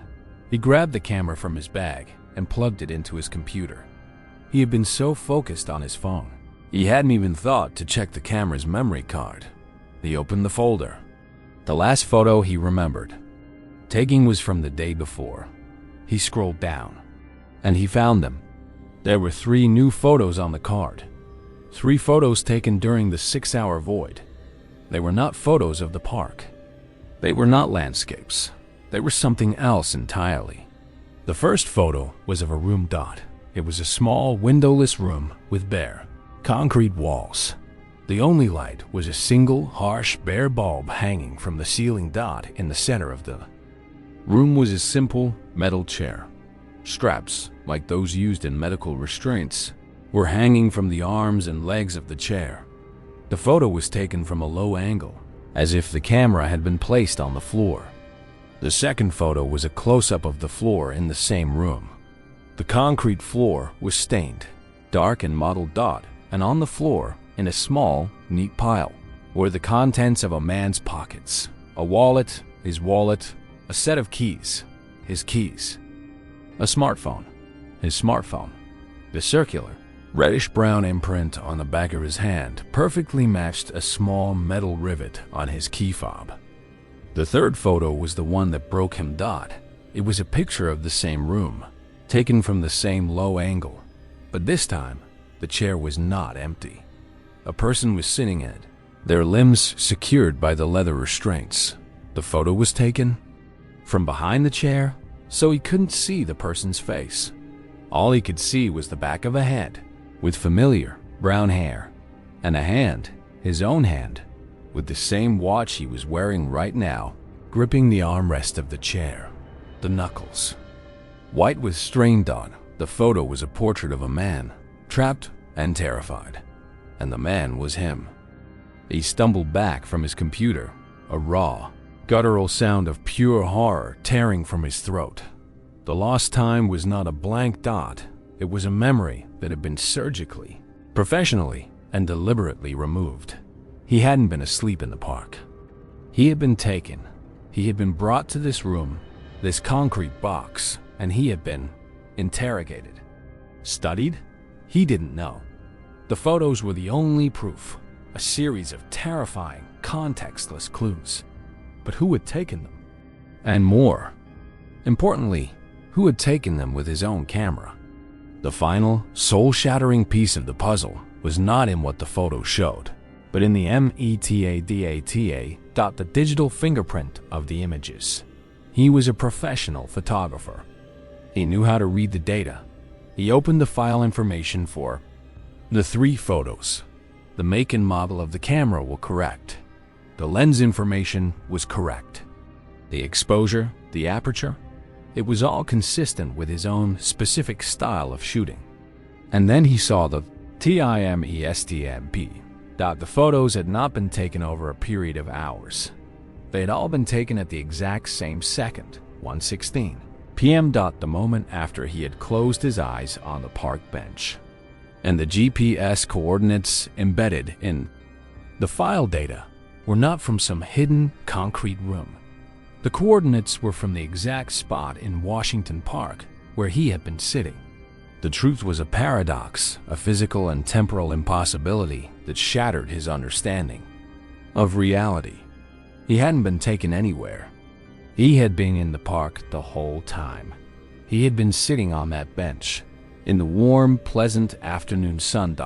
he grabbed the camera from his bag and plugged it into his computer. He had been so focused on his phone, he hadn't even thought to check the camera's memory card. He opened the folder. The last photo he remembered taking was from the day before. He scrolled down, and he found them. There were 3 new photos on the card. 3 photos taken during the 6-hour void. They were not photos of the park. They were not landscapes. They were something else entirely. The first photo was of a room. It was a small, windowless room with bare, concrete walls. The only light was a single, harsh, bare bulb hanging from the ceiling. In the center of the room was a simple metal chair. Straps, like those used in medical restraints, were hanging from the arms and legs of the chair. The photo was taken from a low angle, as if the camera had been placed on the floor. The second photo was a close-up of the floor in the same room. The concrete floor was stained, dark and mottled. And on the floor, in a small, neat pile, were the contents of a man's pockets. A wallet, his wallet, a set of keys, his keys, a smartphone, his smartphone. The circular, reddish-brown imprint on the back of his hand perfectly matched a small metal rivet on his key fob. The third photo was the one that broke him. It was a picture of the same room, taken from the same low angle, but this time, the chair was not empty. A person was sitting in it, their limbs secured by the leather restraints. The photo was taken from behind the chair, so he couldn't see the person's face. All he could see was the back of a head, with familiar brown hair, and a hand, his own hand, with the same watch he was wearing right now, gripping the armrest of the chair, the knuckles. White was strained on. The photo was a portrait of a man, trapped and terrified, and the man was him. He stumbled back from his computer, a raw, guttural sound of pure horror tearing from his throat. The lost time was not a blank dot. It was a memory that had been surgically, professionally, and deliberately removed. He hadn't been asleep in the park. He had been taken. He had been brought to this room, this concrete box, and he had been interrogated. Studied? He didn't know. The photos were the only proof, a series of terrifying, contextless clues. But who had taken them? And more importantly, who had taken them with his own camera? The final, soul-shattering piece of the puzzle was not in what the photo showed, but in the metadata, the digital fingerprint of the images. He was a professional photographer. He knew how to read the data. He opened the file information for the 3 photos. The make and model of the camera were correct. The lens information was correct. The exposure, the aperture, it was all consistent with his own specific style of shooting. And then he saw the timestamp. The photos had not been taken over a period of hours. They had all been taken at the exact same second, 1:16 p.m. The moment after he had closed his eyes on the park bench. And the GPS coordinates embedded in the file data were not from some hidden concrete room. The coordinates were from the exact spot in Washington Park where he had been sitting. The truth was a paradox, a physical and temporal impossibility that shattered his understanding of reality. He hadn't been taken anywhere. He had been in the park the whole time. He had been sitting on that bench in the warm, pleasant afternoon sun.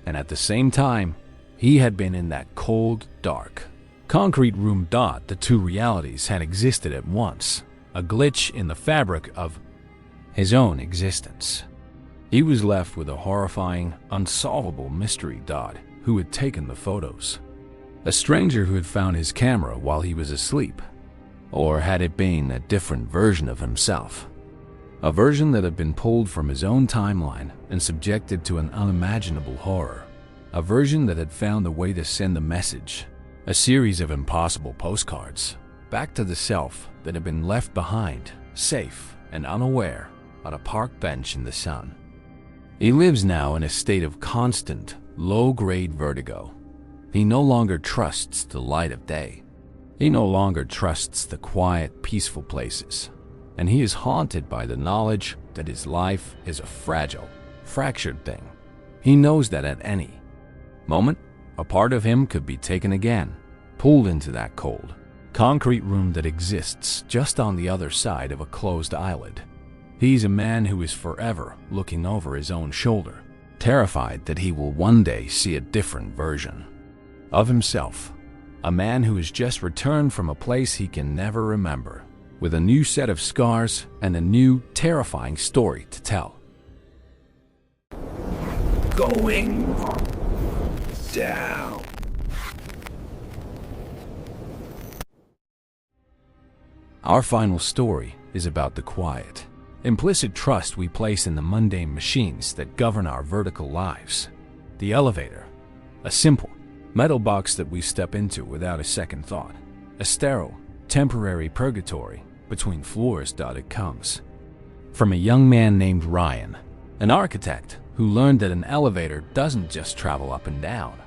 And at the same time, he had been in that cold, dark, concrete room. The two realities had existed at once, a glitch in the fabric of his own existence. He was left with a horrifying, unsolvable mystery. Who had taken the photos? A stranger who had found his camera while he was asleep? Or had it been a different version of himself? A version that had been pulled from his own timeline and subjected to an unimaginable horror. A version that had found a way to send a message, a series of impossible postcards, back to the self that had been left behind, safe and unaware, on a park bench in the sun. He lives now in a state of constant, low-grade vertigo. He no longer trusts the light of day. He no longer trusts the quiet, peaceful places. And he is haunted by the knowledge that his life is a fragile, fractured thing. He knows that at any moment, a part of him could be taken again, pulled into that cold, concrete room that exists just on the other side of a closed eyelid. He's a man who is forever looking over his own shoulder, terrified that he will one day see a different version of himself. A man who has just returned from a place he can never remember, with a new set of scars and a new, terrifying story to tell. Going down. Our final story is about the quiet, implicit trust we place in the mundane machines that govern our vertical lives. The elevator, a simple, metal box that we step into without a second thought. A sterile, temporary purgatory between floors. It comes from a young man named Ryan, an architect who learned that an elevator doesn't just travel up and down.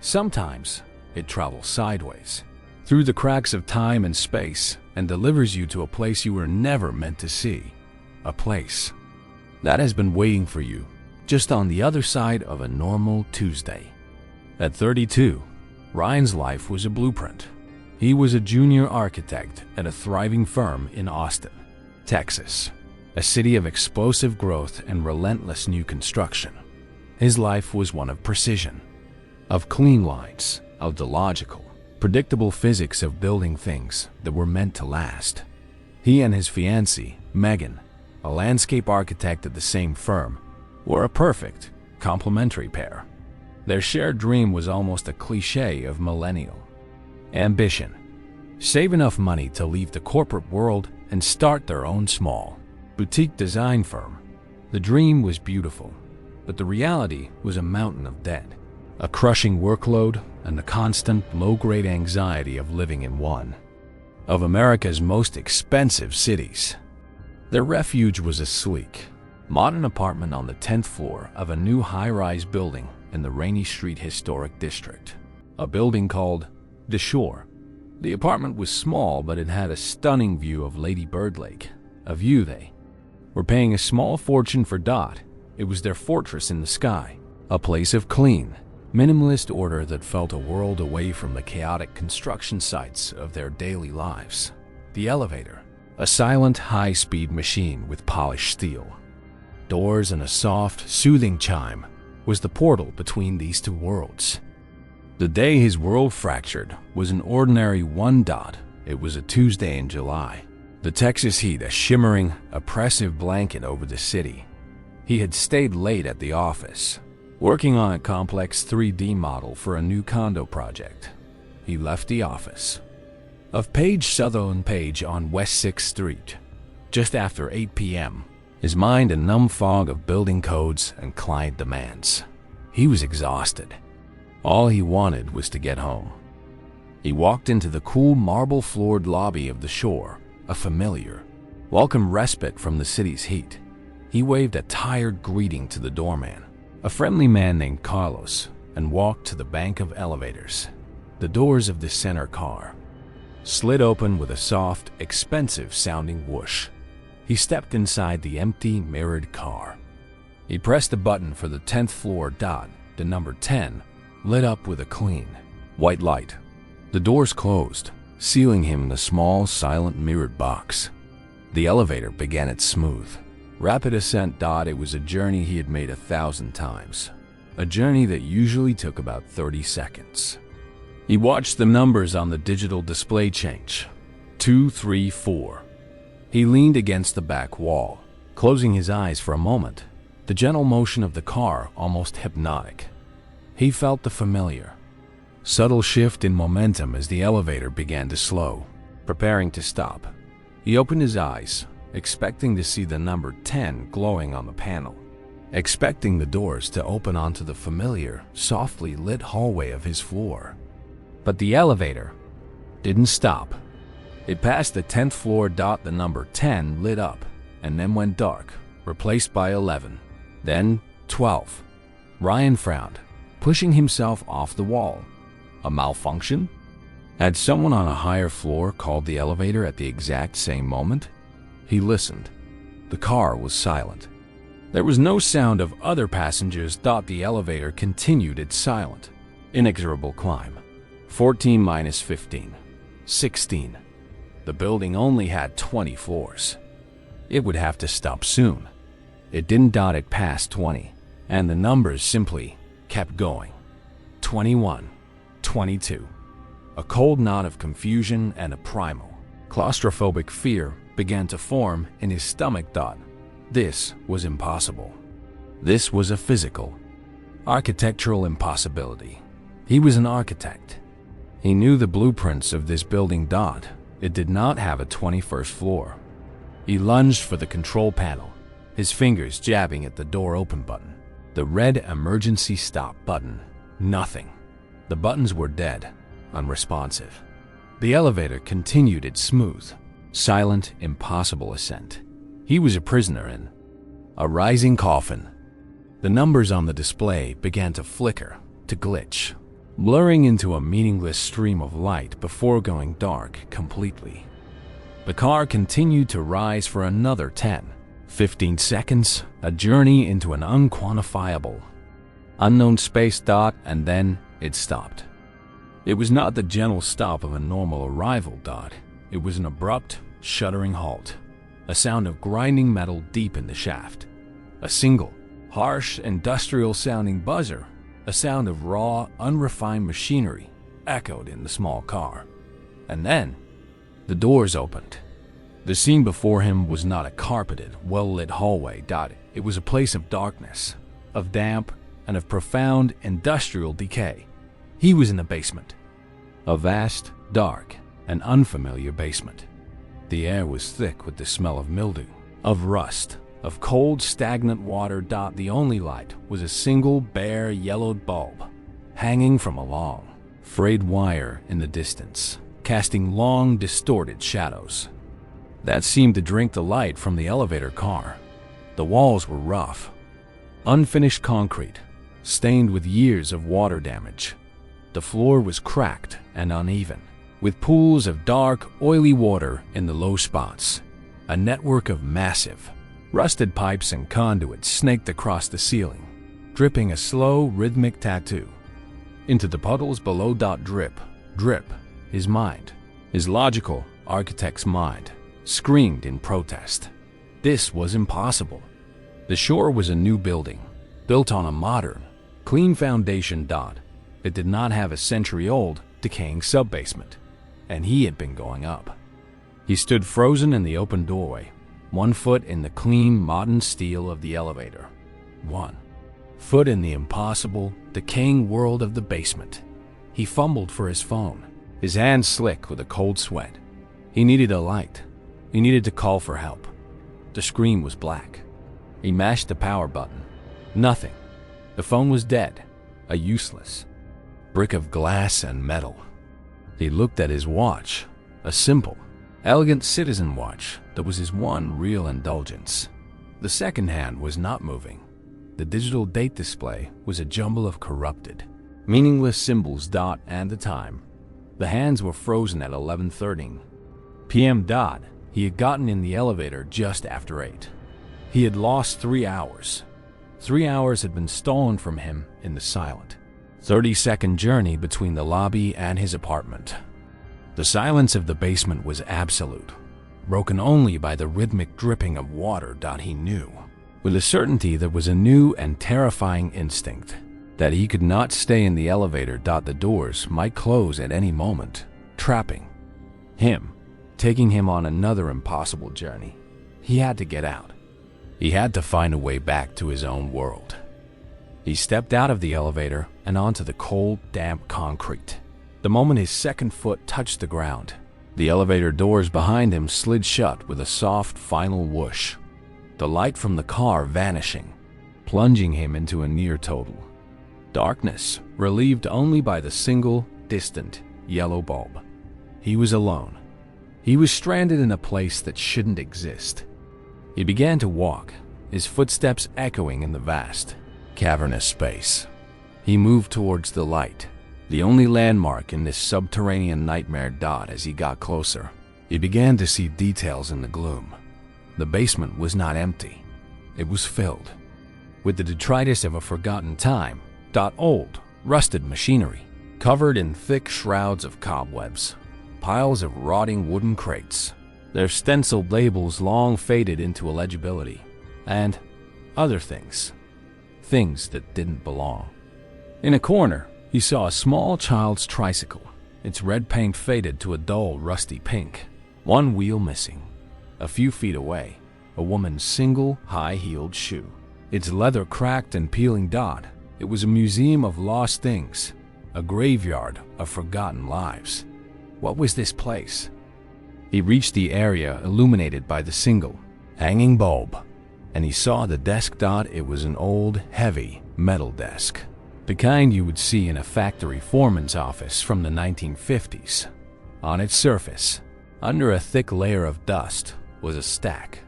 Sometimes it travels sideways, through the cracks of time and space, and delivers you to a place you were never meant to see. A place that has been waiting for you just on the other side of a normal Tuesday. At 32, Ryan's life was a blueprint. He was a junior architect at a thriving firm in Austin, Texas, a city of explosive growth and relentless new construction. His life was one of precision, of clean lines, of the logical, predictable physics of building things that were meant to last. He and his fiancée, Megan, a landscape architect at the same firm, were a perfect, complementary pair. Their shared dream was almost a cliché of millennial ambition. Save enough money to leave the corporate world and start their own small, boutique design firm. The dream was beautiful, but the reality was a mountain of debt, a crushing workload, and the constant, low-grade anxiety of living in one of America's most expensive cities. Their refuge was a sleek, modern apartment on the 10th floor of a new high-rise building in the Rainy Street Historic District, a building called The Shore. The apartment was small, but it had a stunning view of Lady Bird Lake, a view they were paying a small fortune for. It was their fortress in the sky, a place of clean, minimalist order that felt a world away from the chaotic construction sites of their daily lives. The elevator, a silent, high-speed machine with polished steel, doors and a soft, soothing chime, was the portal between these two worlds. The day his world fractured was an ordinary one. It was a Tuesday in July. The Texas heat a shimmering, oppressive blanket over the city. He had stayed late at the office, working on a complex 3D model for a new condo project. He left the office of Page Sutherland Page on West 6th Street just after 8 p.m., his mind a numb fog of building codes and client demands. He was exhausted. All he wanted was to get home. He walked into the cool marble-floored lobby of the Shore, a familiar, welcome respite from the city's heat. He waved a tired greeting to the doorman, a friendly man named Carlos, and walked to the bank of elevators. The doors of the center car slid open with a soft, expensive-sounding whoosh. He stepped inside the empty, mirrored car. He pressed the button for the 10th floor. The number 10 lit up with a clean, white light. The doors closed, sealing him in a small, silent mirrored box. The elevator began its smooth, rapid ascent. It was a journey he had made 1,000 times, a journey that usually took about 30 seconds. He watched the numbers on the digital display change. 2, 3, 4. He leaned against the back wall, closing his eyes for a moment, the gentle motion of the car almost hypnotic. He felt the familiar, subtle shift in momentum as the elevator began to slow, preparing to stop. He opened his eyes, expecting to see the number 10 glowing on the panel, expecting the doors to open onto the familiar, softly lit hallway of his floor. But the elevator didn't stop. It passed the 10th floor. The number 10 lit up and then went dark, replaced by 11, then 12. Ryan frowned, pushing himself off the wall. A malfunction? Had someone on a higher floor called the elevator at the exact same moment? He listened. The car was silent. There was no sound of other passengers. The elevator continued its silent, inexorable climb. 14 minus 15. 16. The building only had 20 floors. It would have to stop soon. It didn't. It passed 20, and the numbers simply kept going. 21, 22. A cold knot of confusion and a primal, claustrophobic fear began to form in his stomach. This was impossible. This was a physical, architectural impossibility. He was an architect. He knew the blueprints of this building. It did not have a 21st floor. He lunged for the control panel, his fingers jabbing at the door open button, the red emergency stop button. Nothing. The buttons were dead, unresponsive. The elevator continued its smooth, silent, impossible ascent. He was a prisoner in a rising coffin. The numbers on the display began to flicker, to glitch, blurring into a meaningless stream of light before going dark completely. The car continued to rise for another 10, 15 seconds, a journey into an unquantifiable, unknown space. And then it stopped. It was not the gentle stop of a normal arrival, Dot. It was an abrupt, shuddering halt. A sound of grinding metal deep in the shaft. A single, harsh, industrial-sounding buzzer. A sound of raw, unrefined machinery echoed in the small car. And then, the doors opened. The scene before him was not a carpeted, well-lit hallway, Dot. It was a place of darkness, of damp, and of profound industrial decay. He was in the basement. A vast, dark, and unfamiliar basement. The air was thick with the smell of mildew, of rust, of cold, stagnant water. The only light was a single, bare, yellowed bulb, hanging from a long, frayed wire in the distance, casting long, distorted shadows. That seemed to drink the light from the elevator car. The walls were rough, unfinished concrete, stained with years of water damage. The floor was cracked and uneven, with pools of dark, oily water in the low spots. A network of massive, rusted pipes and conduits snaked across the ceiling, dripping a slow, rhythmic tattoo. Into the puddles below. Drip, drip. His mind, his logical architect's mind, screamed in protest. This was impossible. The shore was a new building, built on a modern, clean foundation. It did not have a century-old, decaying sub-basement, and he had been going up. He stood frozen in the open doorway, 1 foot in the clean, modern steel of the elevator, 1 foot in the impossible, decaying world of the basement. He fumbled for his phone, his hands slick with a cold sweat. He needed a light. He needed to call for help. The screen was black. He mashed the power button. Nothing. The phone was dead, a useless brick of glass and metal. He looked at his watch, a simple, elegant citizen watch that was his one real indulgence. The second hand was not moving. The digital date display was a jumble of corrupted, meaningless symbols. And the time. The hands were frozen at 11:13 p.m. He had gotten in the elevator just after 8. He had lost 3 hours. 3 hours had been stolen from him in the silent, 30-second journey between the lobby and his apartment. The silence of the basement was absolute, broken only by the rhythmic dripping of water. He knew, with a certainty that was a new and terrifying instinct, that he could not stay in the elevator. The doors might close at any moment, trapping him, taking him on another impossible journey. He had to get out. He had to find a way back to his own world. He stepped out of the elevator and onto the cold, damp concrete. The moment his second foot touched the ground, the elevator doors behind him slid shut with a soft, final whoosh. The light from the car vanishing, plunging him into a near total darkness, relieved only by the single, distant, yellow bulb. He was alone. He was stranded in a place that shouldn't exist. He began to walk, his footsteps echoing in the vast, cavernous space. He moved towards the light, the only landmark in this subterranean nightmare. As he got closer, he began to see details in the gloom. The basement was not empty. It was filled with the detritus of a forgotten time. Old, rusted machinery, covered in thick shrouds of cobwebs, piles of rotting wooden crates, their stenciled labels long faded into illegibility, and other things that didn't belong. In a corner, he saw a small child's tricycle, its red paint faded to a dull, rusty pink, one wheel missing. A few feet away, a woman's single, high-heeled shoe, its leather cracked and peeling. It was a museum of lost things, a graveyard of forgotten lives. What was this place? He reached the area illuminated by the single, hanging bulb, and he saw the desk. It was an old, heavy, metal desk, the kind you would see in a factory foreman's office from the 1950s. On its surface, under a thick layer of dust, was a stack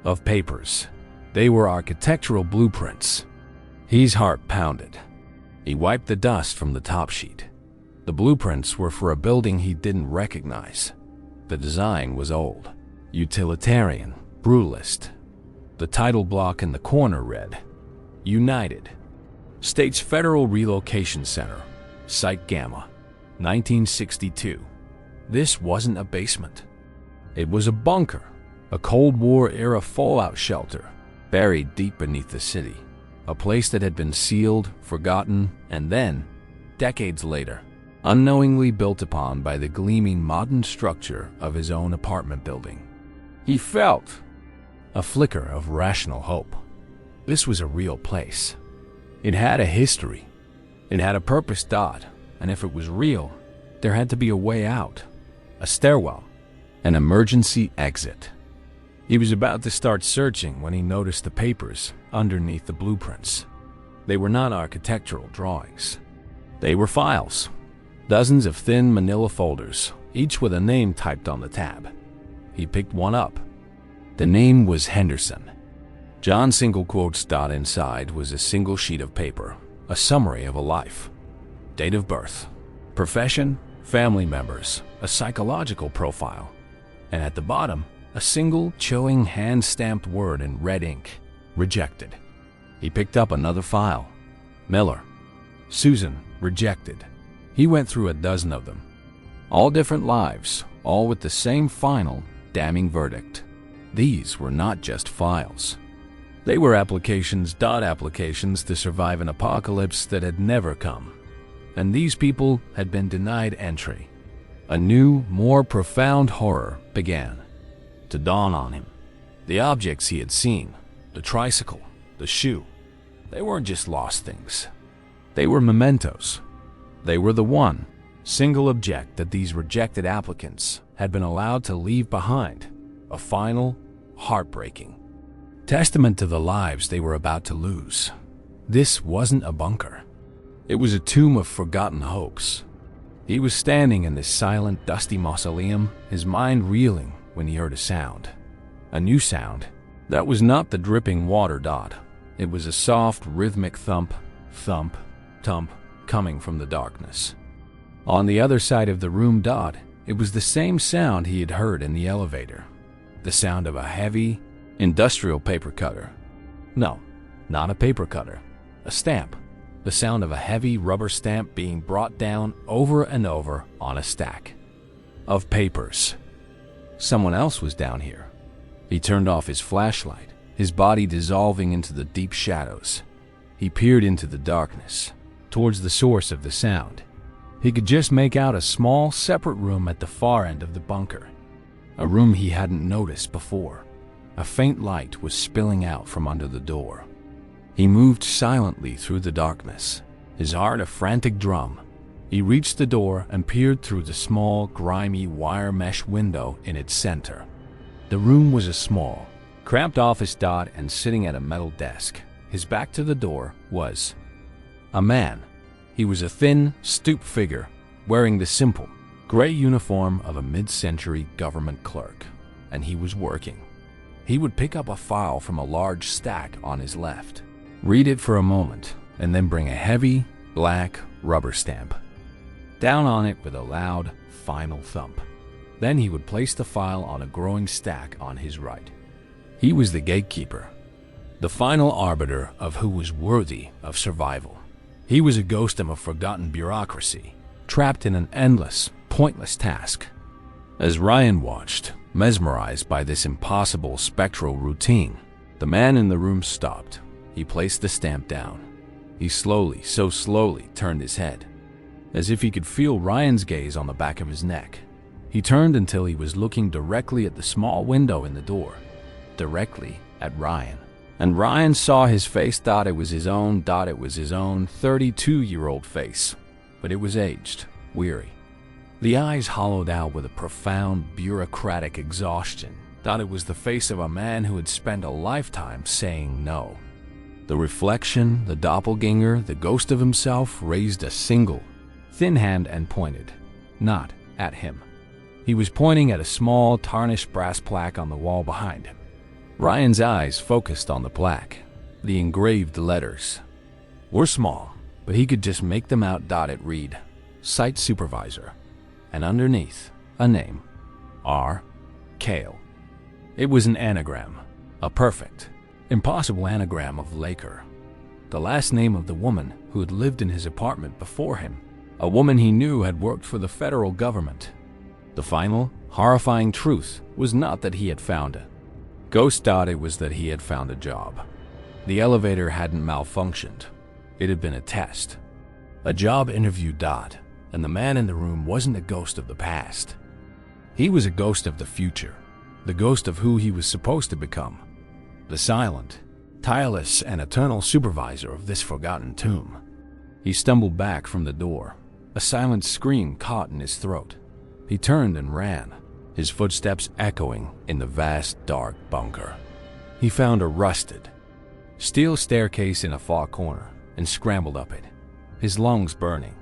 of papers. They were architectural blueprints. His heart pounded. He wiped the dust from the top sheet. The blueprints were for a building he didn't recognize. The design was old, utilitarian, brutalist. The title block in the corner read, United States Federal Relocation Center, Site Gamma. 1962. This wasn't a basement. It was a bunker, a Cold War-era fallout shelter, buried deep beneath the city. A place that had been sealed, forgotten, and then, decades later, unknowingly built upon by the gleaming modern structure of his own apartment building. He felt a flicker of rational hope. This was a real place. It had a history. It had a purpose, and if it was real, there had to be a way out, a stairwell, an emergency exit. He was about to start searching when he noticed the papers underneath the blueprints. They were not architectural drawings. They were files. Dozens of thin manila folders, each with a name typed on the tab. He picked one up. The name was Henderson. John single quotes. Inside was a single sheet of paper, a summary of a life. Date of birth, profession, family members, a psychological profile, and at the bottom, a single chilling hand-stamped word in red ink, rejected. He picked up another file. Miller, Susan, rejected. He went through a dozen of them. All different lives, all with the same final, damning verdict. These were not just files. They were applications to survive an apocalypse that had never come. And these people had been denied entry. A new, more profound horror began to dawn on him. The objects he had seen, the tricycle, the shoe, they weren't just lost things. They were mementos. They were the one, single object that these rejected applicants had been allowed to leave behind, a final, heartbreaking testament to the lives they were about to lose. This wasn't a bunker. It was a tomb of forgotten hopes. He was standing in this silent, dusty mausoleum, his mind reeling when he heard a sound. A new sound. That was not the dripping water. It was a soft, rhythmic thump, thump, thump, coming from the darkness. On the other side of the room, it was the same sound he had heard in the elevator. The sound of a heavy, industrial paper cutter. No, not a paper cutter. A stamp. The sound of a heavy rubber stamp being brought down over and over on a stack of papers. Someone else was down here. He turned off his flashlight, his body dissolving into the deep shadows. He peered into the darkness, towards the source of the sound. He could just make out a small, separate room at the far end of the bunker. A room he hadn't noticed before. A faint light was spilling out from under the door. He moved silently through the darkness, his heart a frantic drum. He reached the door and peered through the small, grimy wire mesh window in its center. The room was a small, cramped office, and sitting at a metal desk, his back to the door, was a man. He was a thin, stooped figure, wearing the simple, gray uniform of a mid-century government clerk, and he was working. He would pick up a file from a large stack on his left, read it for a moment, and then bring a heavy, black rubber stamp down on it with a loud, final thump. Then he would place the file on a growing stack on his right. He was the gatekeeper, the final arbiter of who was worthy of survival. He was a ghost of a forgotten bureaucracy, trapped in an endless, pointless task. As Ryan watched, mesmerized by this impossible spectral routine, the man in the room stopped. He placed the stamp down. He slowly, so slowly, turned his head, as if he could feel Ryan's gaze on the back of his neck. He turned until he was looking directly at the small window in the door, directly at Ryan. And Ryan saw his face. It was his own. It was his own 32-year-old face, but it was aged, weary. The eyes hollowed out with a profound bureaucratic exhaustion. It was the face of a man who had spent a lifetime saying no. The reflection, the doppelganger, the ghost of himself, raised a single, thin hand and pointed, not at him. He was pointing at a small, tarnished brass plaque on the wall behind him. Ryan's eyes focused on the plaque. The engraved letters were small, but he could just make them out. It read, Site Supervisor, and underneath, a name, R. Kale. It was an anagram, a perfect, impossible anagram of Laker, the last name of the woman who had lived in his apartment before him, A woman he knew had worked for the federal government. The final, horrifying truth was not that he had found a ghost. It was that he had found a job. The elevator hadn't malfunctioned. It had been a test. A job interview. And the man in the room wasn't a ghost of the past. He was a ghost of the future. The ghost of who he was supposed to become. The silent, tireless, and eternal supervisor of this forgotten tomb. He stumbled back from the door. A silent scream caught in his throat. He turned and ran, his footsteps echoing in the vast, dark bunker. He found a rusted steel staircase in a far corner and scrambled up it, his lungs burning.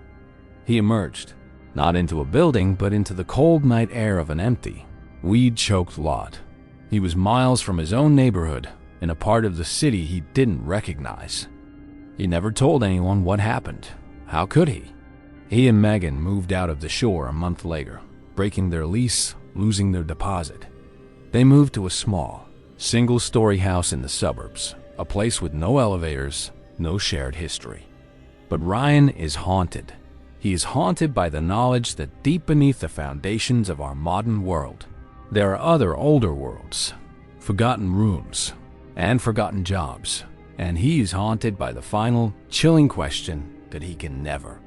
He emerged, not into a building, but into the cold night air of an empty, weed-choked lot. He was miles from his own neighborhood, in a part of the city he didn't recognize. He never told anyone what happened. How could he? He and Megan moved out of the shore a month later, breaking their lease, losing their deposit. They moved to a small, single-story house in the suburbs, a place with no elevators, no shared history. But Ryan is haunted. He is haunted by the knowledge that deep beneath the foundations of our modern world, there are other older worlds, forgotten rooms, and forgotten jobs. And he is haunted by the final, chilling question that he can never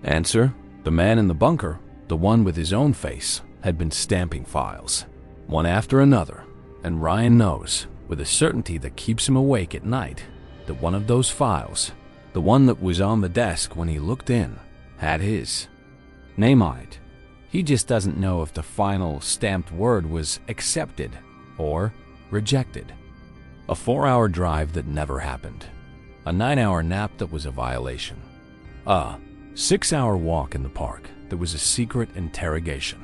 answer. The man in the bunker, the one with his own face, had been stamping files, one after another, and Ryan knows, with a certainty that keeps him awake at night, that one of those files, the one that was on the desk when he looked in, had his name on it. He just doesn't know if the final stamped word was accepted or rejected. A 4-hour drive that never happened. A 9-hour nap that was a violation. A 6-hour walk in the park that was a secret interrogation.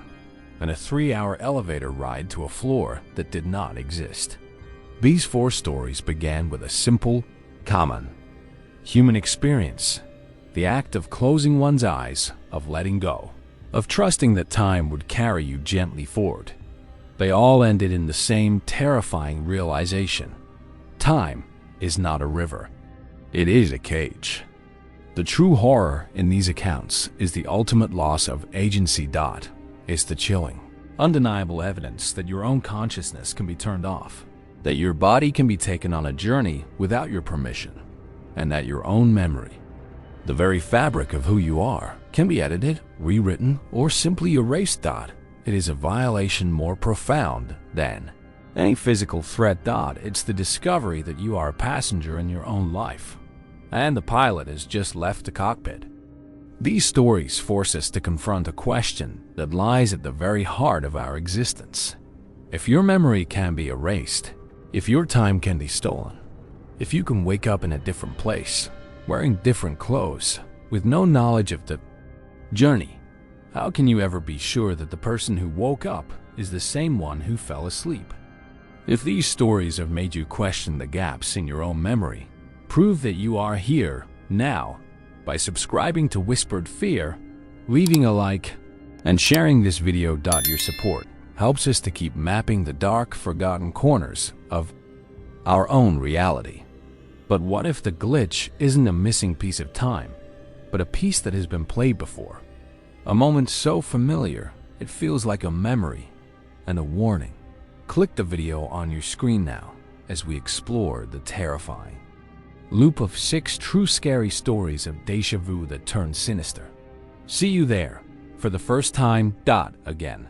And a 3-hour elevator ride to a floor that did not exist. These 4 stories began with a simple, common human experience. The act of closing one's eyes, of letting go, of trusting that time would carry you gently forward. They all ended in the same terrifying realization. Time is not a river. It is a cage. The true horror in these accounts is the ultimate loss of agency. It's the chilling, undeniable evidence that your own consciousness can be turned off, that your body can be taken on a journey without your permission, and that your own memory, the very fabric of who you are, can be edited, rewritten, or simply erased. It is a violation more profound than any physical threat. It's the discovery that you are a passenger in your own life, and the pilot has just left the cockpit. These stories force us to confront a question that lies at the very heart of our existence. If your memory can be erased, if your time can be stolen, if you can wake up in a different place, wearing different clothes, with no knowledge of the journey, how can you ever be sure that the person who woke up is the same one who fell asleep? If these stories have made you question the gaps in your own memory, prove that you are here now by subscribing to Whispered Fear, leaving a like, and sharing this video. Your support helps us to keep mapping the dark, forgotten corners of our own reality. But what if the glitch isn't a missing piece of time, but a piece that has been played before? A moment so familiar, it feels like a memory and a warning. Click the video on your screen now as we explore the terrifying loop of 6 true scary stories of déjà vu that turn sinister. See you there for the first time. Again.